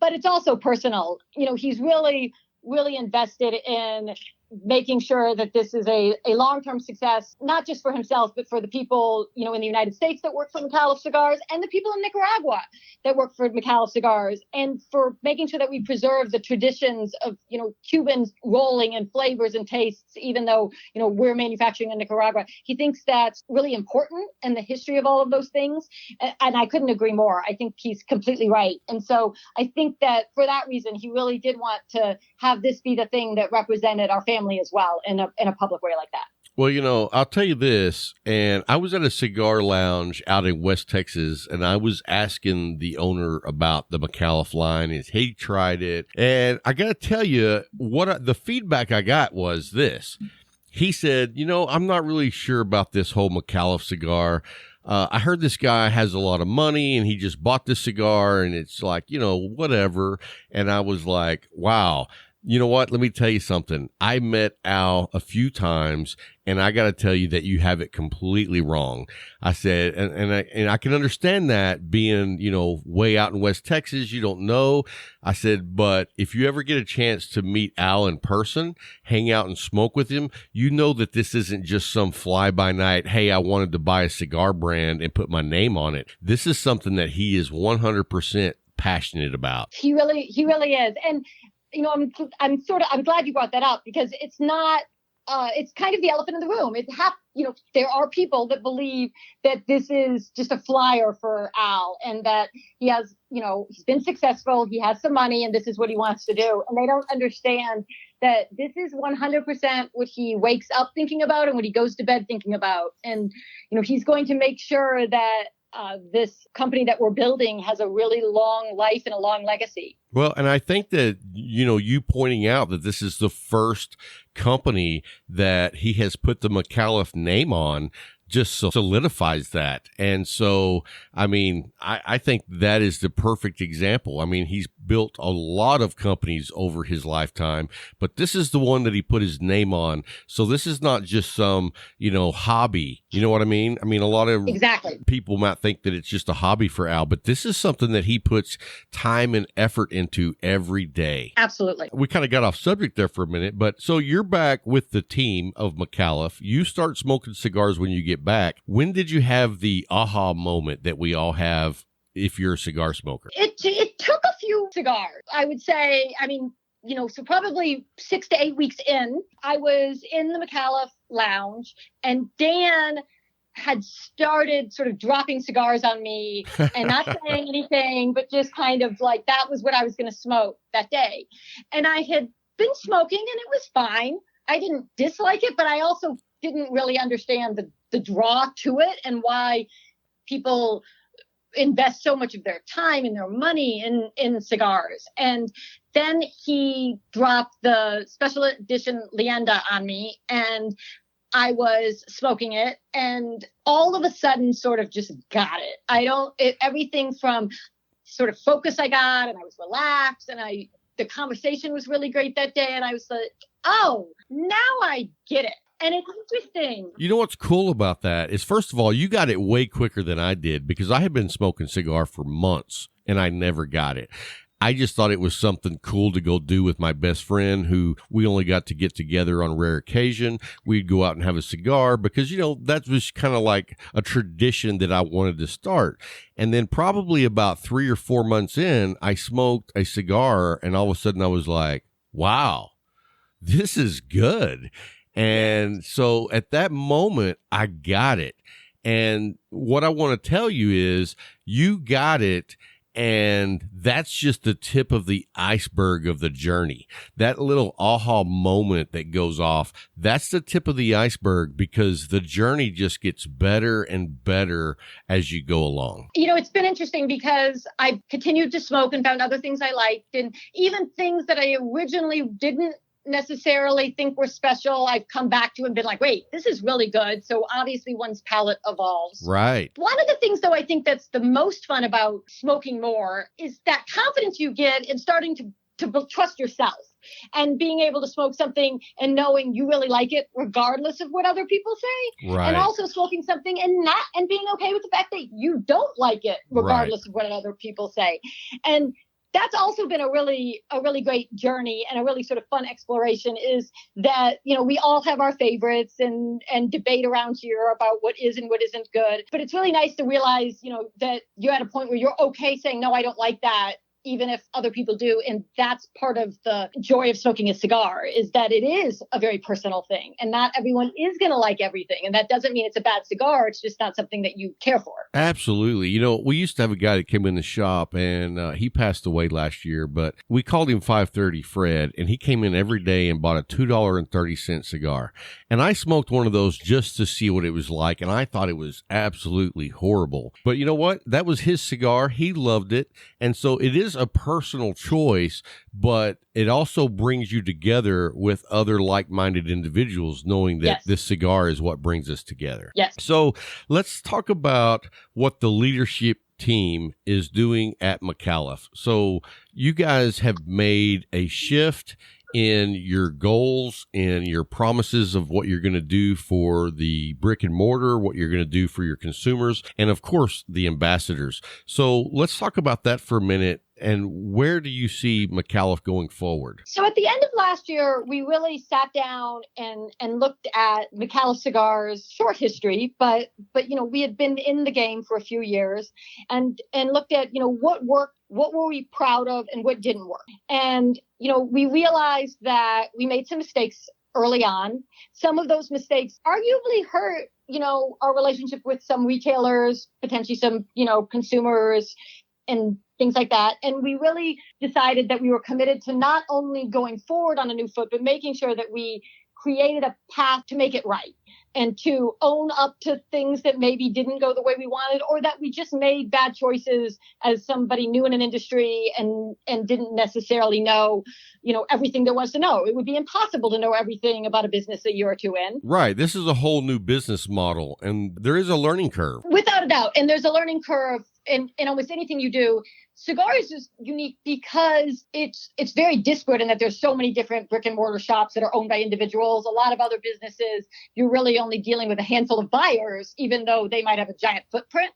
but it's also personal. He's really, really invested in making sure that this is a long-term success, not just for himself, but for the people, in the United States that work for Micallef Cigars and the people in Nicaragua that work for Micallef Cigars, and for making sure that we preserve the traditions of, Cubans rolling and flavors and tastes, even though, we're manufacturing in Nicaragua. He thinks that's really important in the history of all of those things. And I couldn't agree more. I think he's completely right. And so I think that for that reason, he really did want to have this be the thing that represented our family as well in a public way like that. Well, I'll tell you this, and I was at a cigar lounge out in West Texas, and I was asking the owner about the Micallef line, and he tried it. And I got to tell you, the feedback I got was this. He said, I'm not really sure about this whole Micallef cigar. I heard this guy has a lot of money and he just bought this cigar, and it's like, whatever. And I was like, wow. You know what? Let me tell you something. I met Al a few times, and I got to tell you that you have it completely wrong. I said, and I can understand that being, way out in West Texas, you don't know. I said, but if you ever get a chance to meet Al in person, hang out and smoke with him, that this isn't just some fly by night, hey, I wanted to buy a cigar brand and put my name on it. This is something that he is 100% passionate about. He really is. And I'm glad you brought that up, because it's not, it's kind of the elephant in the room. There are people that believe that this is just a flyer for Al, and that he has, he's been successful, he has some money, and this is what he wants to do. And they don't understand that this is 100% what he wakes up thinking about and what he goes to bed thinking about. And, he's going to make sure that this company that we're building has a really long life and a long legacy. Well, and I think that, you pointing out that this is the first company that he has put the Micallef name on just solidifies that. And so, I think that is the perfect example. He's built a lot of companies over his lifetime, but this is the one that he put his name on. So this is not just some, hobby. You know what I mean? A lot of people might think that it's just a hobby for Al, but this is something that he puts time and effort into every day. Absolutely. We kind of got off subject there for a minute, but so you're back with the team of Micallef. You start smoking cigars when you get back. When did you have the aha moment that we all have if you're a cigar smoker? It took a few cigars, I would say. So probably 6 to 8 weeks in, I was in the Micallef lounge, and Dan had started sort of dropping cigars on me and not saying anything, but just kind of like that was what I was going to smoke that day. And I had been smoking, and it was fine. I didn't dislike it, but I also didn't really understand the draw to it and why people invest so much of their time and their money in cigars. And then he dropped the special edition Leyenda on me, and I was smoking it, and all of a sudden sort of just got it. Everything from sort of focus I got, and I was relaxed, and the conversation was really great that day. And I was like, oh, now I get it. And it's interesting. You know what's cool about that is, first of all, you got it way quicker than I did, because I had been smoking cigar for months and I never got it. I just thought it was something cool to go do with my best friend who we only got to get together on a rare occasion. We'd go out and have a cigar because, that was kind of like a tradition that I wanted to start. And then probably about 3 or 4 months in, I smoked a cigar and all of a sudden I was like, wow, this is good. And so at that moment, I got it. And what I want to tell you is you got it. And that's just the tip of the iceberg of the journey. That little aha moment that goes off, that's the tip of the iceberg because the journey just gets better and better as you go along. It's been interesting because I've continued to smoke and found other things I liked, and even things that I originally didn't necessarily think were special, I've come back to and been like, wait, this is really good. So obviously one's palate evolves. Right. One of the things, though, I think that's the most fun about smoking more is that confidence you get in starting to trust yourself and being able to smoke something and knowing you really like it regardless of what other people say. Right. And also smoking something and being okay with the fact that you don't like it regardless of what other people say. And that's also been a really great journey and a really sort of fun exploration is that, we all have our favorites and debate around here about what is and what isn't good. But it's really nice to realize, that you're at a point where you're okay saying, no, I don't like that, even if other people do. And that's part of the joy of smoking a cigar is that it is a very personal thing and not everyone is going to like everything. And that doesn't mean it's a bad cigar. It's just not something that you care for. Absolutely. We used to have a guy that came in the shop and he passed away last year, but we called him 530 Fred, and he came in every day and bought a $2.30 cigar. And I smoked one of those just to see what it was like. And I thought it was absolutely horrible. But you know what? That was his cigar. He loved it. And so it is a personal choice, but it also brings you together with other like-minded individuals, knowing that this cigar is what brings us together. Yes. So let's talk about what the leadership team is doing at Micallef. So you guys have made a shift in your goals and your promises of what you're going to do for the brick and mortar, what you're going to do for your consumers, and of course, the ambassadors. So let's talk about that for a minute. And where do you see Micallef going forward? So at the end of last year, we really sat down and looked at Micallef Cigars' short history, but we had been in the game for a few years and looked at, what worked, what were we proud of and what didn't work. And, we realized that we made some mistakes early on. Some of those mistakes arguably hurt, our relationship with some retailers, potentially some, consumers and things like that. And we really decided that we were committed to not only going forward on a new foot, but making sure that we created a path to make it right and to own up to things that maybe didn't go the way we wanted, or that we just made bad choices as somebody new in an industry and didn't necessarily know, everything there was to know. It would be impossible to know everything about a business a year or two in. Right. This is a whole new business model, and there is a learning curve. Without a doubt. And there's a learning curve in almost anything you do. Cigar is just unique because it's very disparate in that there's so many different brick and mortar shops that are owned by individuals. A lot of other businesses, you're really only dealing with a handful of buyers, even though they might have a giant footprint.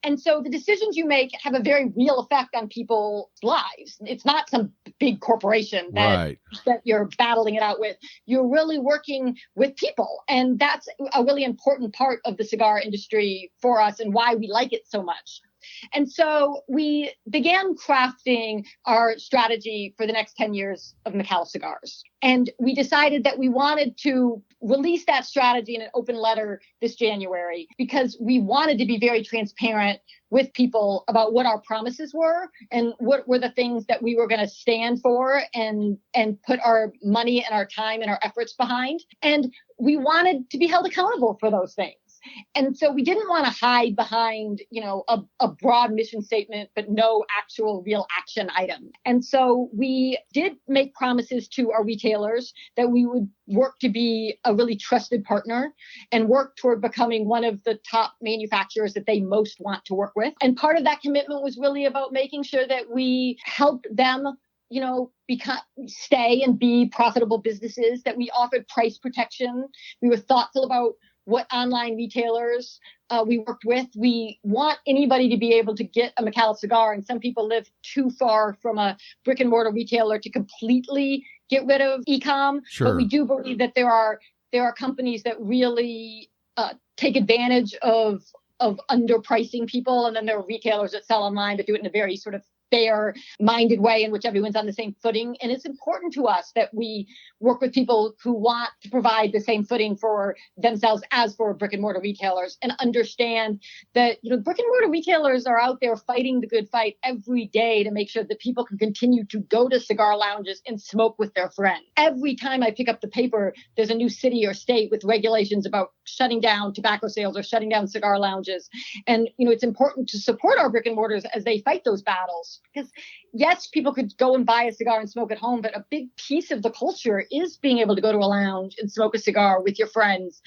And so the decisions you make have a very real effect on people's lives. It's not some big corporation that you're battling it out with. You're really working with people. And that's a really important part of the cigar industry for us and why we like it so much. And so we began crafting our strategy for the next 10 years of Micallef Cigars. And we decided that we wanted to release that strategy in an open letter this January because we wanted to be very transparent with people about what our promises were and what were the things that we were going to stand for and put our money and our time and our efforts behind. And we wanted to be held accountable for those things. And so we didn't want to hide behind, a broad mission statement, but no actual real action item. And so we did make promises to our retailers that we would work to be a really trusted partner and work toward becoming one of the top manufacturers that they most want to work with. And part of that commitment was really about making sure that we helped them stay and be profitable businesses, that we offered price protection. We were thoughtful about what online retailers we worked with. We want anybody to be able to get a Micallef cigar, and some people live too far from a brick and mortar retailer to completely get rid of e-com. Sure. But we do believe that there are companies that really take advantage of underpricing people, and then there are retailers that sell online but do it in a very sort of fair-minded way in which everyone's on the same footing. And it's important to us that we work with people who want to provide the same footing for themselves as for brick and mortar retailers, and understand that, brick and mortar retailers are out there fighting the good fight every day to make sure that people can continue to go to cigar lounges and smoke with their friends. Every time I pick up the paper, there's a new city or state with regulations about shutting down tobacco sales or shutting down cigar lounges. And, it's important to support our brick and mortars as they fight those battles. Because yes, people could go and buy a cigar and smoke at home, but a big piece of the culture is being able to go to a lounge and smoke a cigar with your friends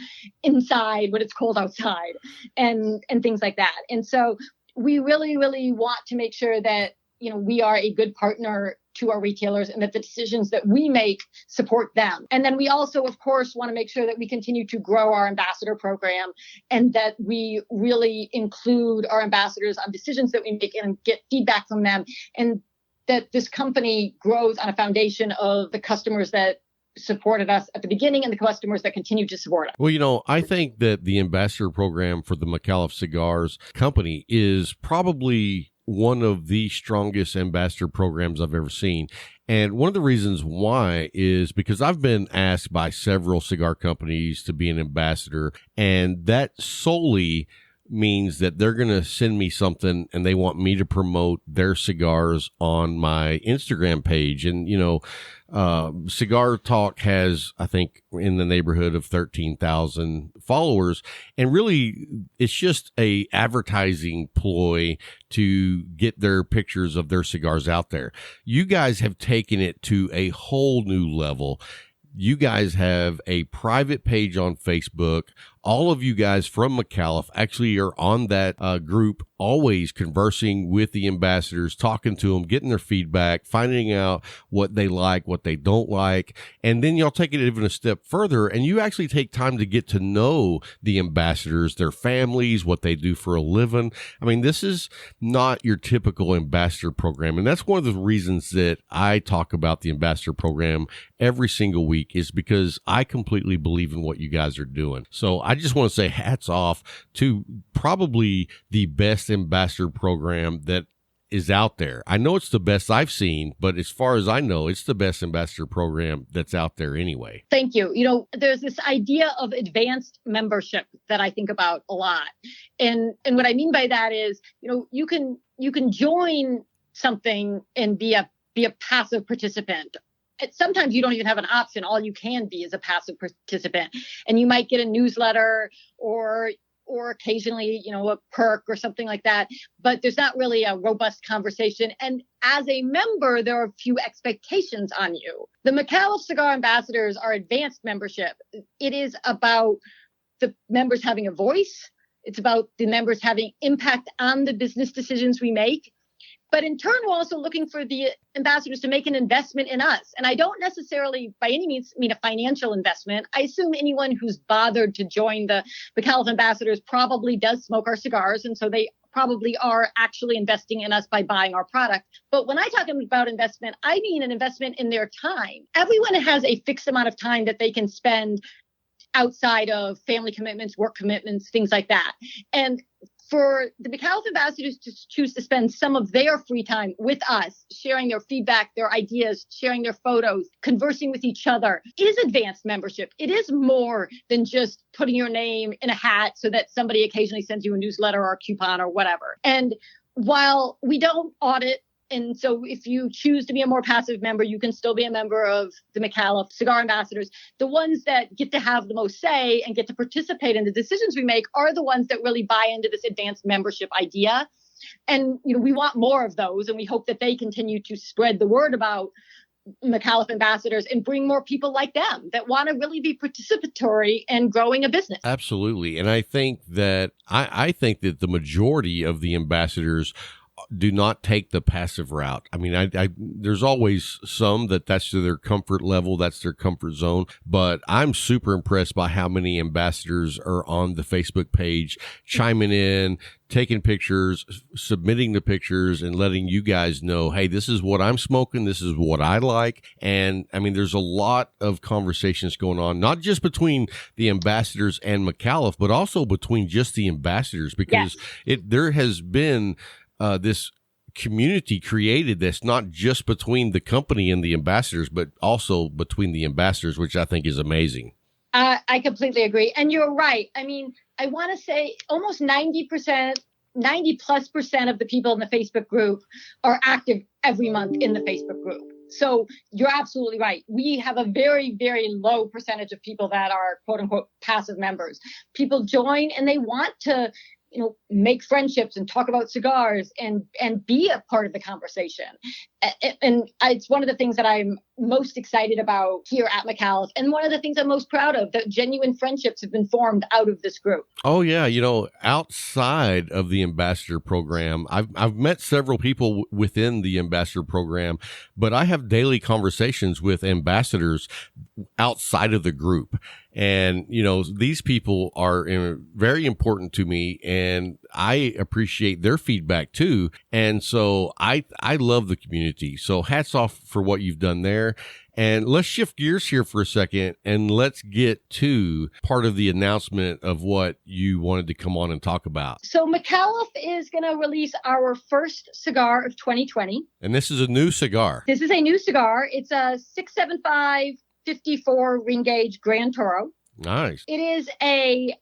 inside when it's cold outside, and things like that. And so we really, really want to make sure that, we are a good partner to our retailers, and that the decisions that we make support them. And then we also, of course, want to make sure that we continue to grow our ambassador program, and that we really include our ambassadors on decisions that we make and get feedback from them, and that this company grows on a foundation of the customers that supported us at the beginning and the customers that continue to support us. Well, I think that the ambassador program for the Micallef Cigars company is probably one of the strongest ambassador programs I've ever seen. And one of the reasons why is because I've been asked by several cigar companies to be an ambassador, and that solely means that they're going to send me something and they want me to promote their cigars on my Instagram page. And, Cigar Talk has, I think, in the neighborhood of 13,000 followers. And really, it's just a advertising ploy to get their pictures of their cigars out there. You guys have taken it to a whole new level. You guys have a private page on Facebook. All of you guys from Micallef actually are on that group, always conversing with the ambassadors, talking to them, getting their feedback, finding out what they like, what they don't like. And then y'all take it even a step further, and you actually take time to get to know the ambassadors, their families, what they do for a living. I mean, this is not your typical ambassador program. And that's one of the reasons that I talk about the ambassador program every single week, is because I completely believe in what you guys are doing. So I just want to say hats off to probably the best ambassador program that is out there. I know it's the best I've seen, but as far as I know, it's the best ambassador program that's out there anyway. Thank you. There's this idea of advanced membership that I think about a lot. And what I mean by that is, you can join something and be a passive participant. Sometimes you don't even have an option. All you can be is a passive participant, and you might get a newsletter or occasionally, a perk or something like that. But there's not really a robust conversation. And as a member, there are a few expectations on you. The Micallef Cigar Ambassadors are advanced membership. It is about the members having a voice. It's about the members having impact on the business decisions we make. But in turn, we're also looking for the ambassadors to make an investment in us. And I don't necessarily by any means mean a financial investment. I assume anyone who's bothered to join the Micallef ambassadors probably does smoke our cigars. And so they probably are actually investing in us by buying our product. But when I talk about investment, I mean an investment in their time. Everyone has a fixed amount of time that they can spend outside of family commitments, work commitments, things like that. And for the Micallef ambassadors to choose to spend some of their free time with us, sharing their feedback, their ideas, sharing their photos, conversing with each other, is advanced membership. It is more than just putting your name in a hat so that somebody occasionally sends you a newsletter or a coupon or whatever. And while we don't audit, and so if you choose to be a more passive member, you can still be a member of the Micallef Cigar Ambassadors. The ones that get to have the most say and get to participate in the decisions we make are the ones that really buy into this advanced membership idea. And, we want more of those, and we hope that they continue to spread the word about Micallef ambassadors and bring more people like them that want to really be participatory in growing a business. Absolutely. And I think that I think that the majority of the ambassadors do not take the passive route. I mean, I there's always some that's to their comfort level, that's their comfort zone, but I'm super impressed by how many ambassadors are on the Facebook page, chiming in, taking pictures, submitting the pictures, and letting you guys know, hey, this is what I'm smoking, this is what I like. And I mean, there's a lot of conversations going on, not just between the ambassadors and Micallef, but also between just the ambassadors, because there has been this community created that's not just between the company and the ambassadors, but also between the ambassadors, which I think is amazing. I completely agree. And you're right. I mean, I want to say almost 90%, 90+% of the people in the Facebook group are active every month in the Facebook group. So you're absolutely right. We have a very, very low percentage of people that are quote unquote passive members. People join and they want to, make friendships and talk about cigars and be a part of the conversation. And it's one of the things that I'm most excited about here at Micallef. And one of the things I'm most proud of, that genuine friendships have been formed out of this group. Oh yeah. Outside of the ambassador program, I've met several people within the ambassador program, but I have daily conversations with ambassadors outside of the group. And, these people are very important to me, and I appreciate their feedback too. And so I love the community. So hats off for what you've done there. And let's shift gears here for a second, and let's get to part of the announcement of what you wanted to come on and talk about. So Micallef is going to release our first cigar of 2020. And this is a new cigar. This is a new cigar. It's a 675 54 ring gauge Grand Toro. Nice. It is a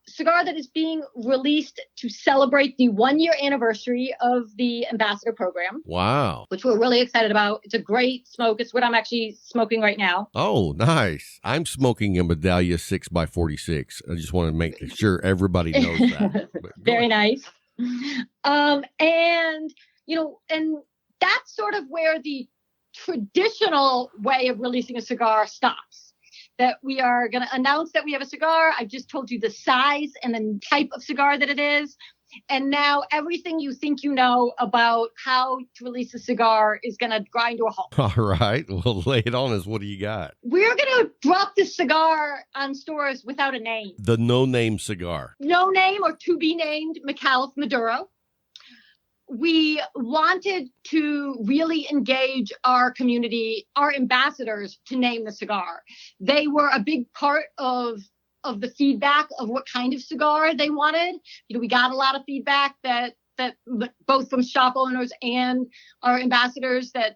cigar that is being released to celebrate the 1-year anniversary of the ambassador program. Wow. Which we're really excited about. It's a great smoke. It's what I'm actually smoking right now. Oh, nice. I'm smoking a Medallia 6x46. I just want to make sure everybody knows that. Very nice. And that's sort of where the traditional way of releasing a cigar stops. That we are going to announce that we have a cigar. I just told you the size and the type of cigar that it is. And now everything you think you know about how to release a cigar is going to grind to a halt. All right. Well, lay it on us. What do you got? We're going to drop this cigar on stores without a name. The no-name cigar. No name, or to be named Micallef Maduro. We wanted to really engage our community, our ambassadors, to name the cigar. They were a big part of the feedback of what kind of cigar they wanted. We got a lot of feedback that both from shop owners and our ambassadors that,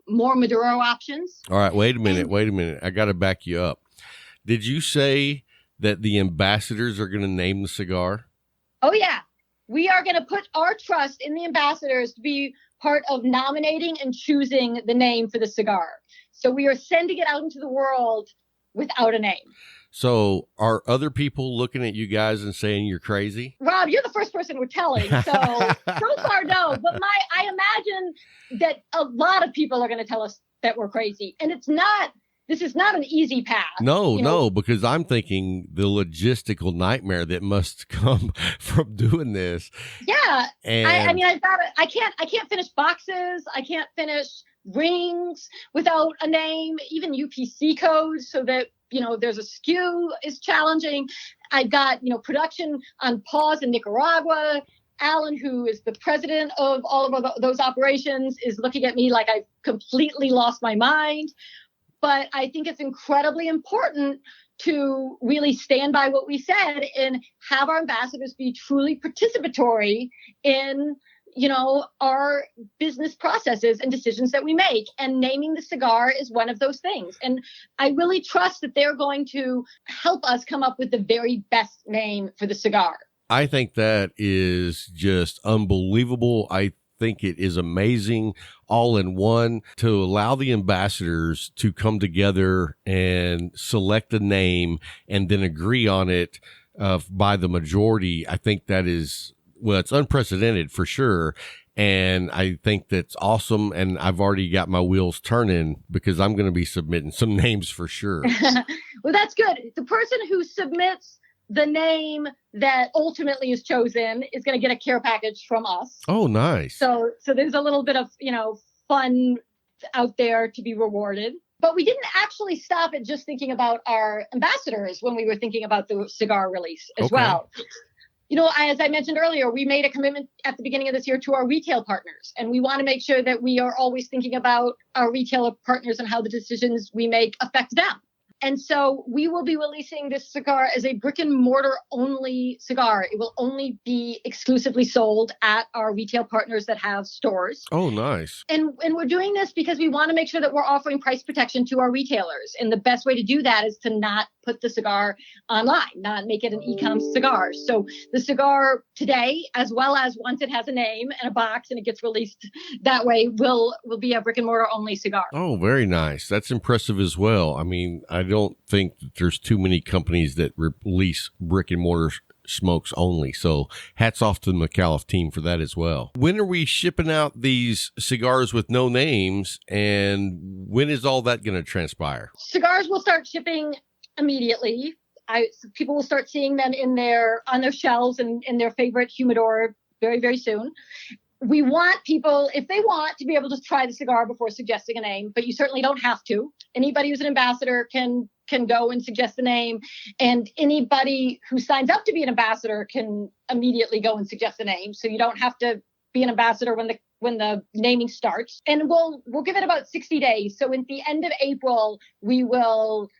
more Maduro options. All right. Wait a minute. I got to back you up. Did you say that the ambassadors are going to name the cigar? Oh, yeah. We are going to put our trust in the ambassadors to be part of nominating and choosing the name for the cigar. So we are sending it out into the world without a name. So are other people looking at you guys and saying you're crazy? Rob, you're the first person we're telling. So far, no. But I imagine that a lot of people are going to tell us that we're crazy. And this is not an easy path. No, because I'm thinking the logistical nightmare that must come from doing this. Yeah. And I can't finish boxes. I can't finish rings without a name, even UPC codes, so that, there's a SKU is challenging. I've got, production on pause in Nicaragua. Alan, who is the president of all of those operations, is looking at me like I've completely lost my mind. But I think it's incredibly important to really stand by what we said and have our ambassadors be truly participatory in, our business processes and decisions that we make. And naming the cigar is one of those things. And I really trust that they're going to help us come up with the very best name for the cigar. I think that is just unbelievable. I think it is amazing all in one to allow the ambassadors to come together and select a name and then agree on it by the majority. I think that is, it's unprecedented for sure. And I think that's awesome. And I've already got my wheels turning because I'm going to be submitting some names for sure. Well, that's good. The person who submits the name that ultimately is chosen is going to get a care package from us. Oh, nice. So there's a little bit of, fun out there to be rewarded. But we didn't actually stop at just thinking about our ambassadors when we were thinking about the cigar release as well. As I mentioned earlier, we made a commitment at the beginning of this year to our retail partners, and we want to make sure that we are always thinking about our retailer partners and how the decisions we make affect them. And so we will be releasing this cigar as a brick and mortar only cigar. It will only be exclusively sold at our retail partners that have stores. Oh, nice. And we're doing this because we want to make sure that we're offering price protection to our retailers. And the best way to do that is to not put the cigar online, not make it an e-com cigar. So the cigar today, as well as once it has a name and a box and it gets released that way, will be a brick and mortar only cigar. Oh, very nice. That's impressive as well. I mean, I don't think that there's too many companies that release brick and mortar smokes only. So hats off to the Micallef team for that as well. When are we shipping out these cigars with no names, and when is all that going to transpire? Cigars will start shipping immediately. People will start seeing them on their shelves and in their favorite humidor very, very soon. We want people, if they want, to be able to try the cigar before suggesting a name, but you certainly don't have to. Anybody who's an ambassador can go and suggest a name, and anybody who signs up to be an ambassador can immediately go and suggest a name. So you don't have to be an ambassador when the naming starts. And we'll give it about 60 days. So at the end of April, we will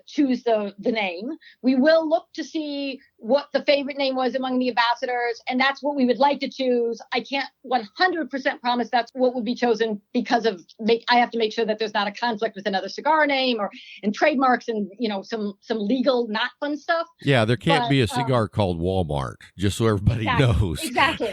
choose the name. We will look to see what the favorite name was among the ambassadors, and that's what we would like to choose. I can't 100% promise that's what would be chosen because I have to make sure that there's not a conflict with another cigar name and trademarks and some legal not fun stuff. Yeah, there can't be a cigar called Walmart, just so everybody knows. Exactly.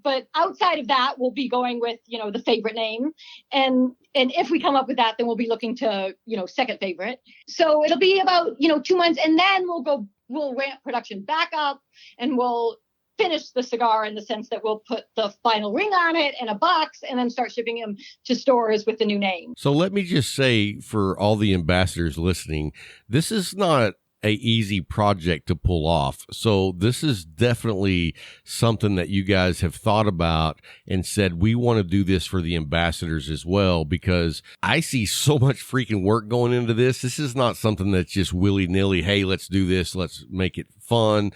But outside of that, we'll be going with the favorite name, and if we come up with that, then we'll be looking to second favorite. So it'll be about 2 months, and then we'll ramp production back up, and we'll finish the cigar in the sense that we'll put the final ring on it in a box and then start shipping them to stores with the new name. So let me just say, for all the ambassadors listening, this is not a easy project to pull off. So this is definitely something that you guys have thought about and said, we want to do this for the ambassadors as well, because I see so much freaking work going into this. This is not something that's just willy-nilly, hey, let's do this, let's make it fun.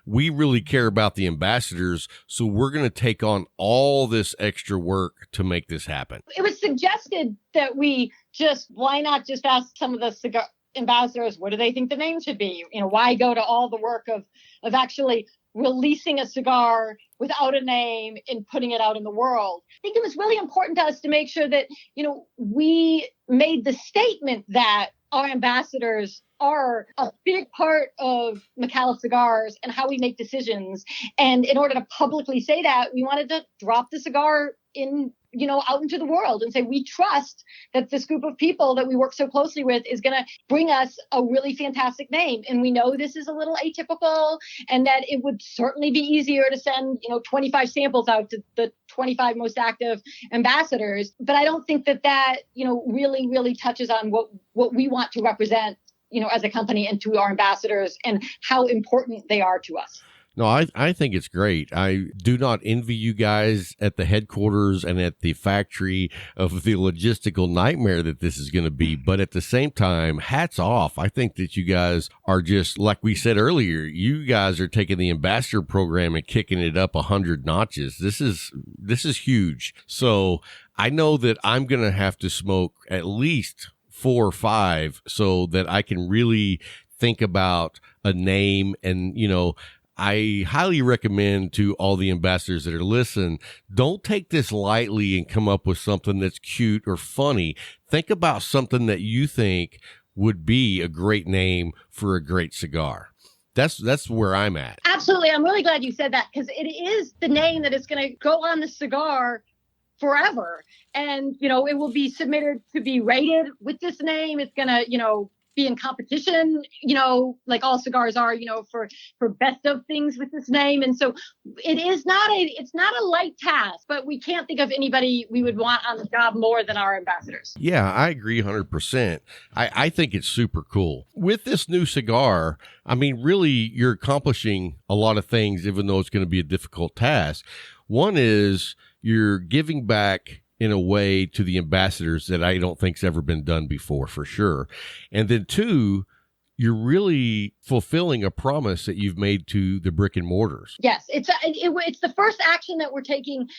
We really care about the ambassadors, so we're going to take on all this extra work to make this happen. It was suggested that why not just ask some of the cigar ambassadors, what do they think the name should be? Why go to all the work of actually releasing a cigar without a name and putting it out in the world? I think it was really important to us to make sure that, we made the statement that our ambassadors are a big part of Micallef Cigars and how we make decisions. And in order to publicly say that, we wanted to drop the cigar out into the world and say, we trust that this group of people that we work so closely with is going to bring us a really fantastic name. And we know this is a little atypical, and that it would certainly be easier to send, 25 samples out to the 25 most active ambassadors. But I don't think that really, really touches on what we want to represent, as a company, and to our ambassadors and how important they are to us. No, I think it's great. I do not envy you guys at the headquarters and at the factory of the logistical nightmare that this is going to be. But at the same time, hats off. I think that you guys are just, like we said earlier, you guys are taking the ambassador program and kicking it up 100 notches. This is huge. So I know that I'm going to have to smoke at least 4 or 5 so that I can really think about a name. And, I highly recommend to all the ambassadors that are listening, don't take this lightly and come up with something that's cute or funny. Think about something that you think would be a great name for a great cigar. That's where I'm at. Absolutely. I'm really glad you said that, because it is the name that is going to go on the cigar forever. And, it will be submitted to be rated with this name. It's going to, be in competition, like all cigars are, for best of things with this name. And so it's not a light task, but we can't think of anybody we would want on the job more than our ambassadors. Yeah, I agree 100%. I think it's super cool. With this new cigar, I mean, really, you're accomplishing a lot of things, even though it's going to be a difficult task. One is you're giving back in a way to the ambassadors that I don't think's ever been done before, for sure. And then two, you're really fulfilling a promise that you've made to the brick and mortars. Yes, it's the first action that we're taking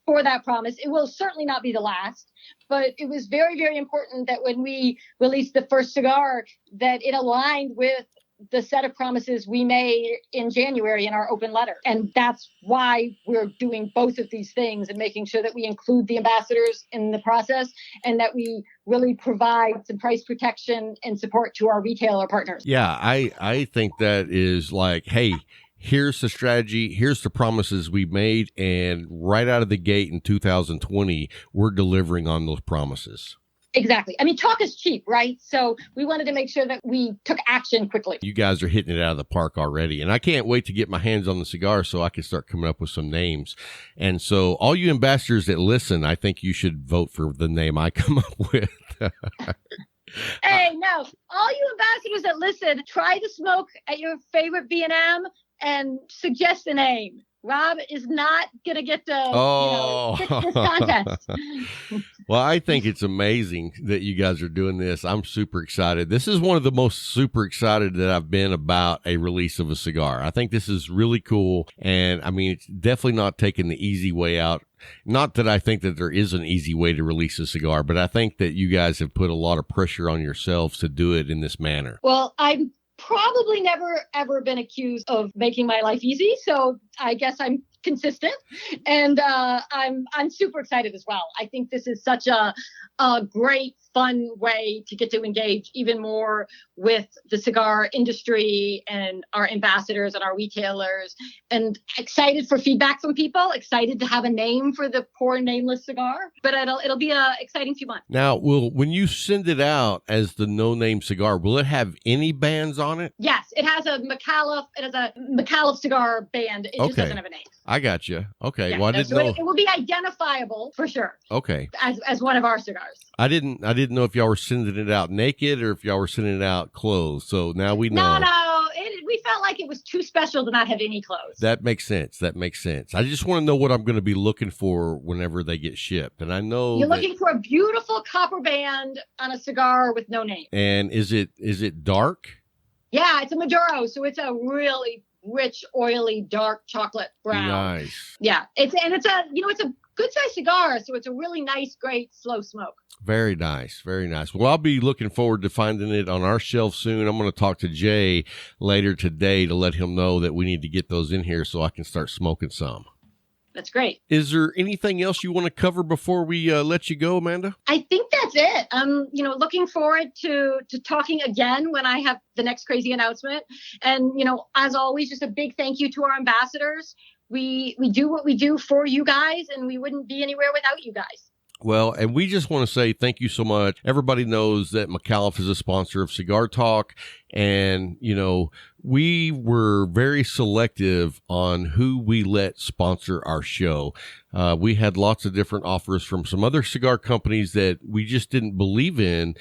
for that promise. It will certainly not be the last, but it was very, very important that when we released the first cigar, that it aligned with the set of promises we made in January in our open letter. And that's why we're doing both of these things and making sure that we include the ambassadors in the process and that we really provide some price protection and support to our retailer partners. Yeah, I think that is like, hey, here's the strategy, here's the promises we made, and right out of the gate in 2020, we're delivering on those promises. Exactly. I mean, talk is cheap, right? So we wanted to make sure that we took action quickly. You guys are hitting it out of the park already. And I can't wait to get my hands on the cigar so I can start coming up with some names. And so all you ambassadors that listen, I think you should vote for the name I come up with. Hey, no, all you ambassadors that listen, try the smoke at your favorite B&M and suggest a name. Rob is not going to get to pick this contest. Well, I think it's amazing that you guys are doing this. I'm super excited. This is one of the most super excited that I've been about a release of a cigar. I think this is really cool. And I mean, it's definitely not taking the easy way out. Not that I think that there is an easy way to release a cigar, but I think that you guys have put a lot of pressure on yourselves to do it in this manner. Well, I'm probably never, ever been accused of making my life easy. So I guess I'm consistent, and I'm super excited as well. I think this is such a great, fun way to get to engage even more with the cigar industry and our ambassadors and our retailers, and excited for feedback from people, excited to have a name for the poor nameless cigar, but it'll be a exciting few months. Now, when you send it out as the no name cigar, will it have any bands on it? Yes, it has a Micallef cigar band. It just doesn't have a name. I got you. Okay. Yeah, well, I didn't know. It will be identifiable for sure. Okay. As one of our cigars. I didn't know if y'all were sending it out naked or if y'all were sending it out clothes. So now we know. No. We felt like it was too special to not have any clothes. That makes sense. I just want to know what I'm going to be looking for whenever they get shipped. And I know you're looking for a beautiful copper band on a cigar with no name. And is it dark? Yeah, it's a Maduro, so it's a really rich, oily, dark chocolate brown. Nice. Yeah, it's a good sized cigar, so it's a really nice, great, slow smoke. Very nice. Very nice. Well, I'll be looking forward to finding it on our shelf soon. I'm going to talk to Jay later today to let him know that we need to get those in here so I can start smoking some. That's great. Is there anything else you want to cover before we let you go, Amanda? I think that's it. I'm, looking forward to talking again when I have the next crazy announcement. And, as always, just a big thank you to our ambassadors. We do what we do for you guys, and we wouldn't be anywhere without you guys. Well, and we just want to say thank you so much. Everybody knows that Micallef is a sponsor of Cigar Talk. And, we were very selective on who we let sponsor our show. We had lots of different offers from some other cigar companies that we just didn't believe in.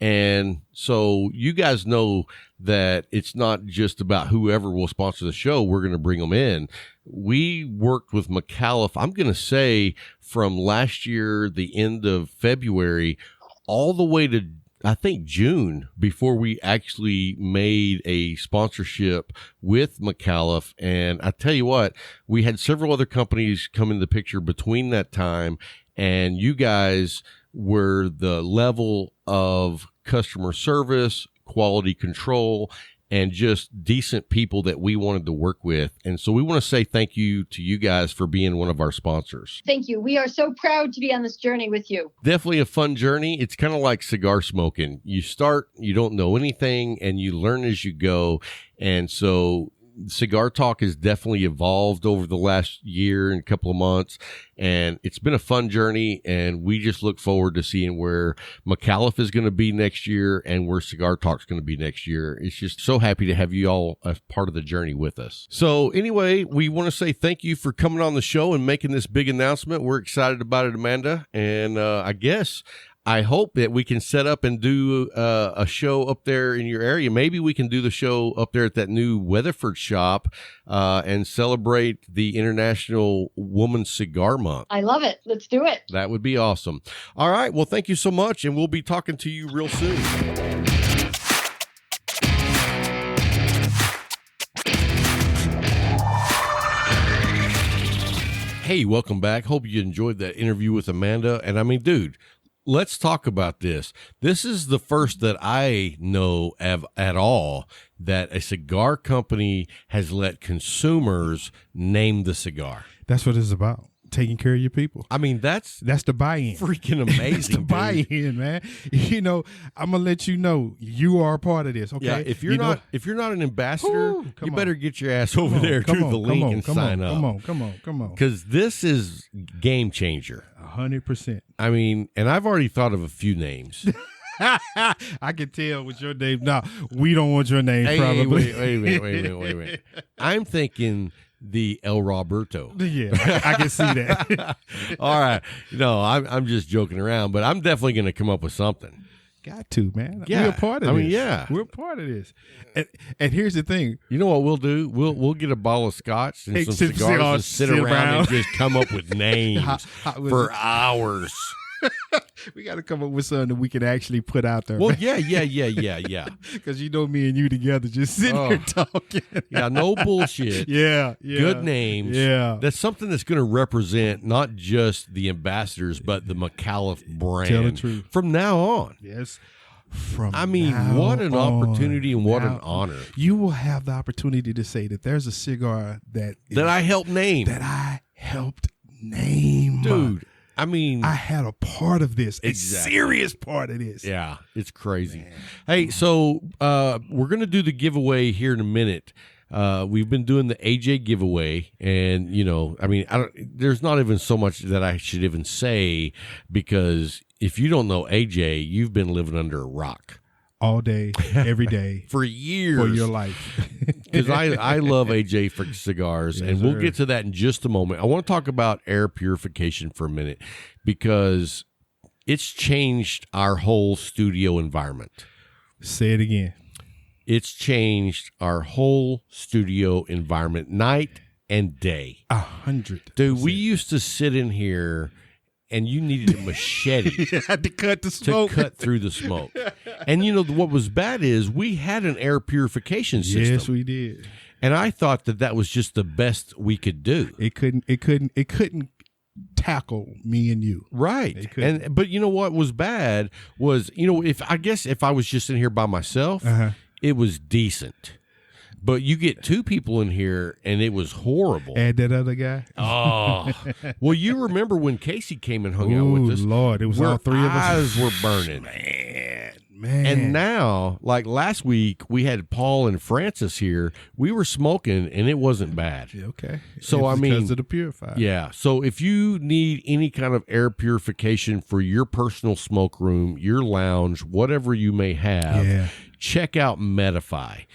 And so you guys know that it's not just about whoever will sponsor the show. We're going to bring them in. We worked with Micallef, I'm going to say from last year, the end of February, all the way to, I think, June, before we actually made a sponsorship with Micallef. And I tell you what, we had several other companies come in the picture between that time, and you guys were the level of customer service, quality control, and just decent people that we wanted to work with. And so we want to say thank you to you guys for being one of our sponsors. Thank you. We are so proud to be on this journey with you. Definitely a fun journey. It's kind of like cigar smoking. You start, you don't know anything, and you learn as you go. And so Cigar Talk has definitely evolved over the last year and couple of months, and it's been a fun journey, and we just look forward to seeing where Micallef is going to be next year and where Cigar Talk is going to be next year. It's just so happy to have you all as part of the journey with us. So anyway, we want to say thank you for coming on the show and making this big announcement. We're excited about it, Amanda, and I hope that we can set up and do a show up there in your area. Maybe we can do the show up there at that new Weatherford shop and celebrate the International Women's Cigar Month. I love it. Let's do it. That would be awesome. All right. Well, thank you so much, and we'll be talking to you real soon. Hey, welcome back. Hope you enjoyed that interview with Amanda. And I mean, dude, let's talk about this. This is the first that I know of at all that a cigar company has let consumers name the cigar. That's what it's about. Taking care of your people. I mean, that's the buy-in. Freaking amazing. That's the buy-in, man. You know, I'm gonna let you know you are a part of this. Okay. Yeah, if you're not an ambassador, you better get your ass over there to the link and sign up. Come on. Because this is game changer. 100%. I mean, and I've already thought of a few names. I can tell with your name. No, we don't want your name. Probably. Wait a minute. I'm thinking the El Roberto. Yeah, I can see that. All right. No, I'm just joking around, but I'm definitely going to come up with something. Got to, man. Yeah. We're a part of this. I mean, yeah. We're a part of this. And here's the thing. You know what we'll do? We'll get a bottle of scotch and some cigars and sit around and just come up with names for hours. We got to come up with something that we can actually put out there. Well, man. yeah. Because you know me and you together just sitting here talking. Yeah, no bullshit. Yeah. Good names. Yeah. That's something that's going to represent not just the ambassadors, but the Micallef brand. Tell the truth. From now on. Yes. What an opportunity and what an honor. You will have the opportunity to say that there's a cigar that I helped name. That I helped name. Dude. I mean, I had a part of this, exactly. A serious part of this. Yeah, it's crazy. Man. Hey, so we're going to do the giveaway here in a minute. We've been doing the AJ giveaway, and, you know, I mean, there's not even so much that I should even say, because if you don't know AJ, you've been living under a rock. All day, every day. For years. For your life. Because I love AJ for cigars, yes, and we'll sir. get to that in just a moment. I want to talk about air purification for a minute, because it's changed our whole studio environment. Say it again. It's changed our whole studio environment, night and day. 100%. Dude, we used to sit in here and you needed a machete you had to cut the smoke. To cut through the smoke. And you know what was bad is we had an air purification system. Yes, we did. And I thought that was just the best we could do. It couldn't tackle me and you. Right. But you know what was bad was, you know, if I was just in here by myself, it was decent. But you get two people in here, and it was horrible. Add that other guy. Oh, well, you remember when Casey came and hung out with us? Lord, it was all three of us. Eyes were burning, man. And now, like last week, we had Paul and Francis here. We were smoking, and it wasn't bad. Okay. So it's I mean, because of the purifier. Yeah. So if you need any kind of air purification for your personal smoke room, your lounge, whatever you may have, check out Medify.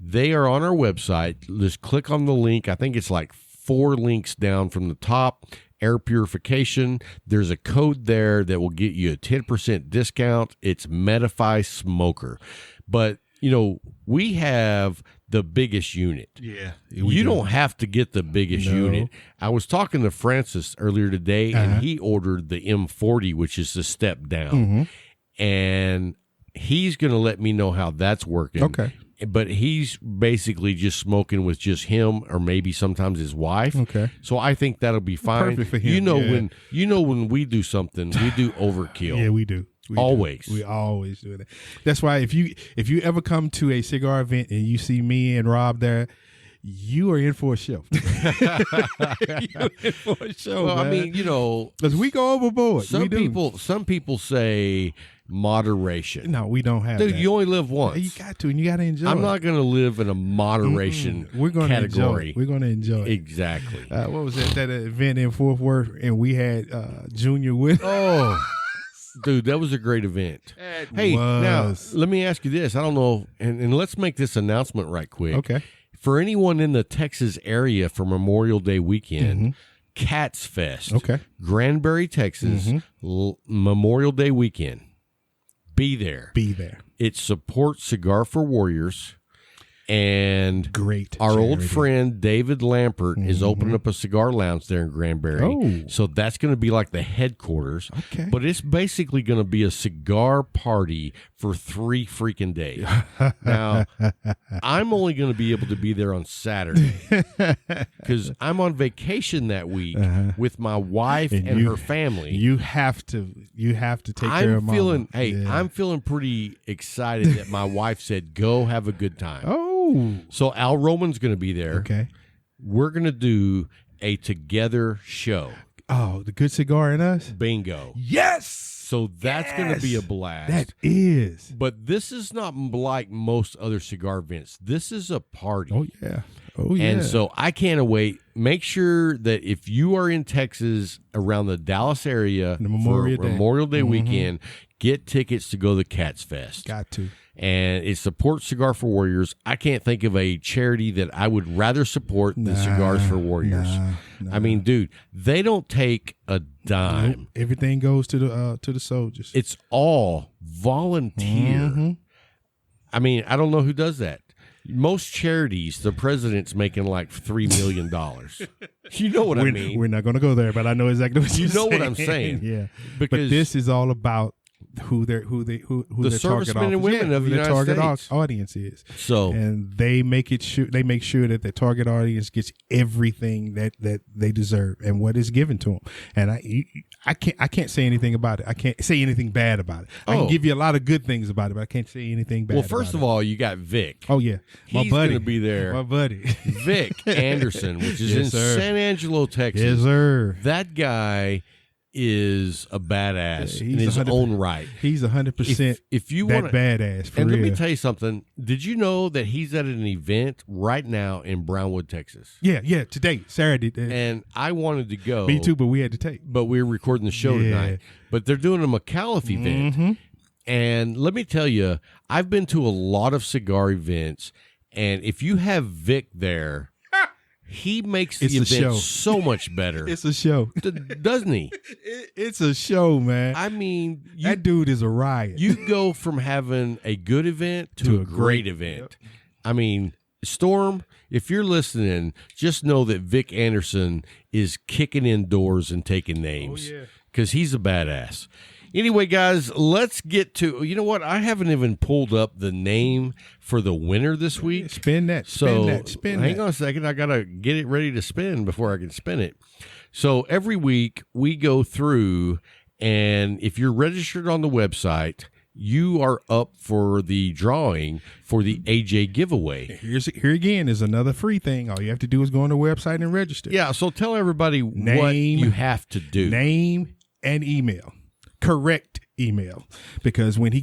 They are on our website. Just click on the link. I think it's like 4 links down from the top. Air purification. There's a code there that will get you a 10% discount. It's Medify Smoker. But, you know, we have the biggest unit. Yeah. You don't have to get the biggest unit. I was talking to Francis earlier today, and he ordered the M40, which is the step down. And he's going to let me know how that's working. Okay. But he's basically just smoking with just him, or maybe sometimes his wife. Okay. So I think that'll be fine. Perfect for him. When we do something, we do overkill. Yeah, we do. We always. do that. That's why if you ever come to a cigar event and you see me and Rob there, you are in for a show. You're in for a show. Well, man. I mean, you know, because we go overboard. Some people say moderation. No, we don't have Dude, that. you only live once. You got to, and you got to enjoy. I'm not going to live in a moderation We're going category. We're going to enjoy it. Exactly. What was that event in Fort Worth, and we had Junior with. Oh, dude, that was a great event. Hey, now let me ask you this. I don't know, and let's make this announcement right quick. Okay. For anyone in the Texas area for Memorial Day weekend, Cats Fest, Granbury, Texas, Memorial Day weekend. Be there. Be there. It supports Cigar for Warriors. And great. Our charity. old friend David Lampert is opening up a cigar lounge there in Granbury. Oh. So that's going to be like the headquarters. Okay. But it's basically going to be a cigar party for 3 freaking days. Now, I'm only going to be able to be there on Saturday because I'm on vacation that week with my wife and her family. You have to take care of Mama. I'm feeling pretty excited that my wife said, go have a good time. Oh. So Al Roman's going to be there. Okay. We're going to do a together show. Oh, the Good Cigar and Us? Bingo. Yes. So that's going to be a blast. That is. But this is not like most other cigar events. This is a party. Oh, yeah. Oh, yeah. And so I can't wait. Make sure that if you are in Texas around the Dallas area The for Memorial Day weekend, get tickets to go to Cats Fest. Got to. And it supports Cigar for Warriors. I can't think of a charity that I would rather support than Cigars for Warriors. I mean, dude, they don't take a dime. Nope. Everything goes to the soldiers. It's all volunteer. I mean, I don't know who does that. Most charities, the president's making like $3 million. You know what I mean? We're not going to go there, but I know exactly what you you're know saying. what I'm saying. Yeah, because but this is all about who their servicemen and women of the United target States. audience is. So, and they make sure that the target audience gets everything that they deserve and what is given to them. And I can't say anything about it. I can't say anything bad about it. I can give you a lot of good things about it, but I can't say anything bad. Well, first of all, you got Vic. Oh yeah, my He's buddy going to be there. My buddy Vic Anderson, which is Yes, in sir. San Angelo, Texas. Yes, sir. That guy is a badass in his 100% own right. He's 100% if you that want badass. For and real. let me tell you something. Did you know that he's at an event right now in Brownwood, Texas? Yeah, today, Saturday. And I wanted to go. Me too, but we had to take. But we were recording the show tonight. But they're doing a Micallef event. And let me tell you, I've been to a lot of cigar events, and if you have Vic there, he makes the event so much better. It's a show. Doesn't he? It's a show, man. I mean, that dude is a riot. You go from having a good event to a great event. Yep. I mean, Storm, if you're listening, just know that Vic Anderson is kicking in doors and taking names. Oh, yeah. Because he's a badass. Anyway, guys, let's get to, you know what? I haven't even pulled up the name for the winner this week. Spin that. Hang on a second. I got to get it ready to spin before I can spin it. So every week we go through, and if you're registered on the website, you are up for the drawing for the AJ giveaway. Here again is another free thing. All you have to do is go on the website and register. Yeah, so tell everybody what you have to do. Name and email. Correct email, because when he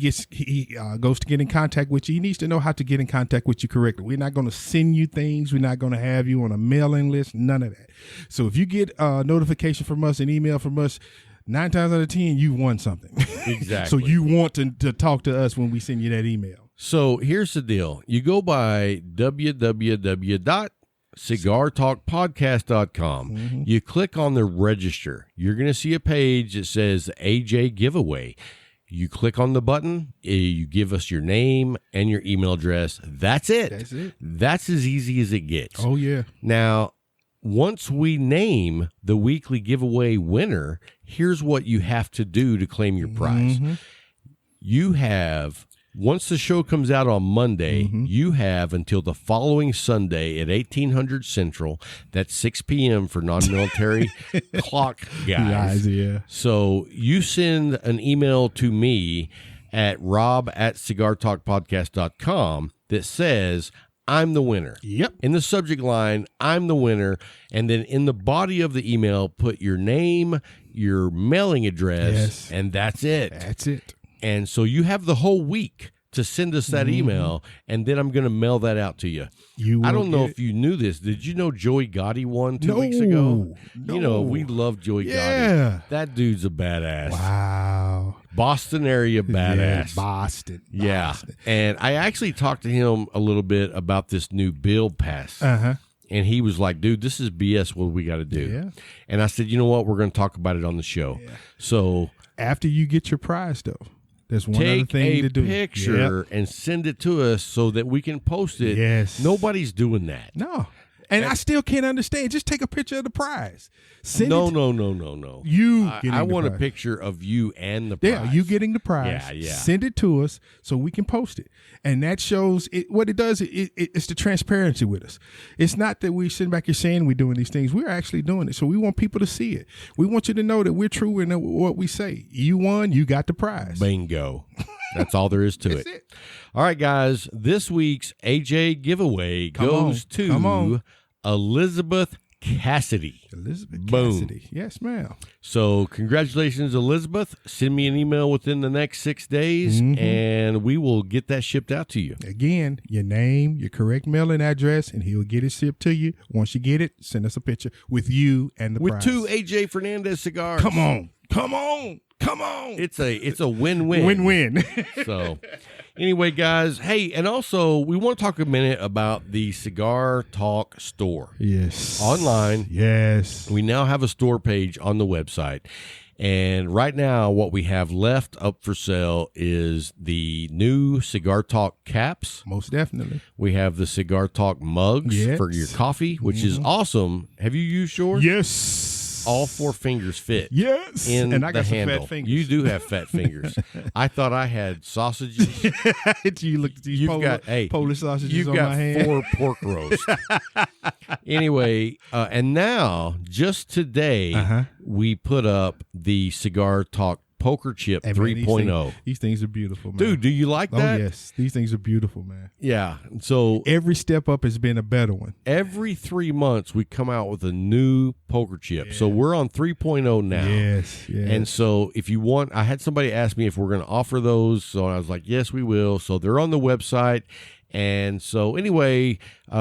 goes to get in contact with you, he needs to know how to get in contact with you correctly. We're not going to send you things. We're not going to have you on a mailing list. None of that. So if you get a notification from us, an email from us, 9 times out of 10, you won something. Exactly. So you want to talk to us when we send you that email. So here's the deal. You go by www.cigartalkpodcast.com. You click on the register. You're going to see a page that says AJ giveaway. You click on the button. You give us your name and your email address. That's it. That's it. That's as easy as it gets. Oh, yeah. Now, once we name the weekly giveaway winner, here's what you have to do to claim your prize. You have... Once the show comes out on Monday, you have until the following Sunday at 1800 Central. That's 6 p.m. for non-military clock guys. Yeah. So you send an email to me at rob@cigartalkpodcast.com that says, I'm the winner. Yep. In the subject line, I'm the winner. And then in the body of the email, put your name, your mailing address, and that's it. That's it. And so you have the whole week to send us that email, and then I'm going to mail that out to you. I don't know if you knew this. Did you know Joey Gotti won 2 weeks ago? No. You know, we love Joey Gotti. That dude's a badass. Wow. Boston area badass. Yeah, Boston. Yeah. And I actually talked to him a little bit about this new bill pass. Uh-huh. And he was like, dude, this is BS. What we got to do? Yeah. And I said, you know what? We're going to talk about it on the show. Yeah. So after you get your prize, though, there's one other take thing a to do. picture and send it to us so that we can post it. Yes. Nobody's doing that. No. And I still can't understand. Just take a picture of the prize. Send No. it. You. getting I the want a prize. picture of you and the prize. Yeah, you getting the prize. Yeah. Send it to us so we can post it. And that shows it. What it does, it's the transparency with us. It's not that we sitting back here saying we're doing these things. We're actually doing it. So we want people to see it. We want you to know that we're true in what we say. You won, you got the prize. Bingo. That's all there is to That's it. it. All right, guys. This week's AJ giveaway Come goes on. to Elizabeth Cassidy. Elizabeth Boom. Cassidy. Yes, ma'am. So congratulations, Elizabeth. Send me an email within the next 6 days, and we will get that shipped out to you. Again, your name, your correct mailing address, and he'll get it shipped to you. Once you get it, send us a picture with you and the With prize. 2 AJ Fernandez cigars. Come on. It's a win-win. Win-win. So anyway, guys, hey, and also we want to talk a minute about the Cigar Talk store. Yes. Online. Yes. We now have a store page on the website. And right now, what we have left up for sale is the new Cigar Talk caps. Most definitely. We have the Cigar Talk mugs Yes. for your coffee, which is awesome. Have you used yours? Yes. All 4 fingers fit. Yes. In and I got the some handle. fat fingers. You do have fat fingers. I thought I had sausages. You look at these You've got Polish sausages You've on got my hand. 4 pork roasts. Anyway, and now just today we put up the Cigar Talk Poker Chip Hey, man, 3.0. These things are beautiful, man. Dude, do you like that? Oh, yes. These things are beautiful, man. Yeah. So Every step up has been a better one. every 3 months we come out with a new poker chip. So we're on 3.0 now. Yes. And so if you want, I had somebody ask me if we're going to offer those. So I was like, yes, we will. So they're on the website. And so anyway,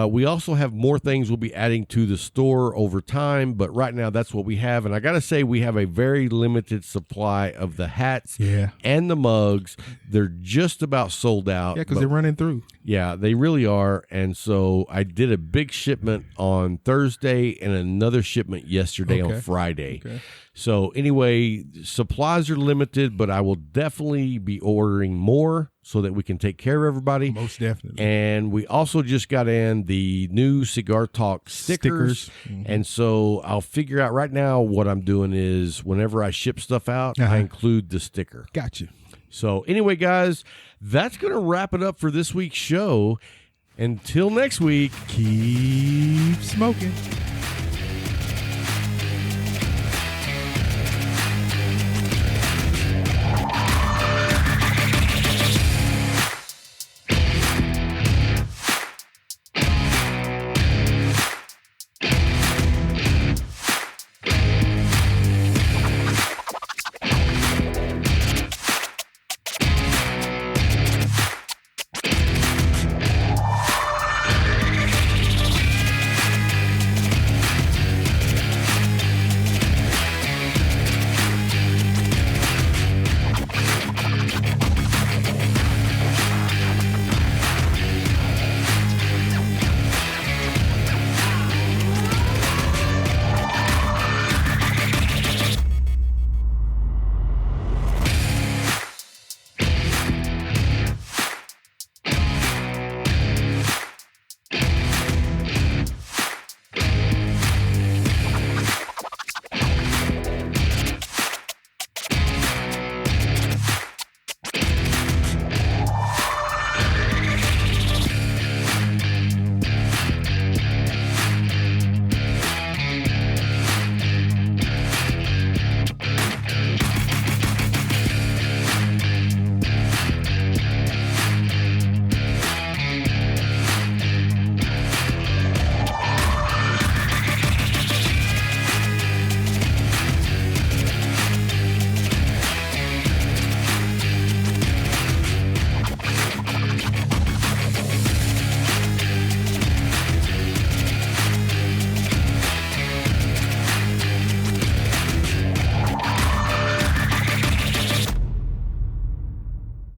we also have more things we'll be adding to the store over time, but right now that's what we have. And I got to say, we have a very limited supply of the hats and the mugs. They're just about sold out. Yeah, because they're running through. Yeah, they really are. And so I did a big shipment on Thursday and another shipment yesterday on Friday. Okay. So anyway, supplies are limited, but I will definitely be ordering more so that we can take care of everybody. Most definitely. And we also just got in the new Cigar Talk stickers. And so I'll figure out right now what I'm doing is whenever I ship stuff out, I include the sticker. Got you. So anyway, guys, that's going to wrap it up for this week's show. Until next week, Keep smoking.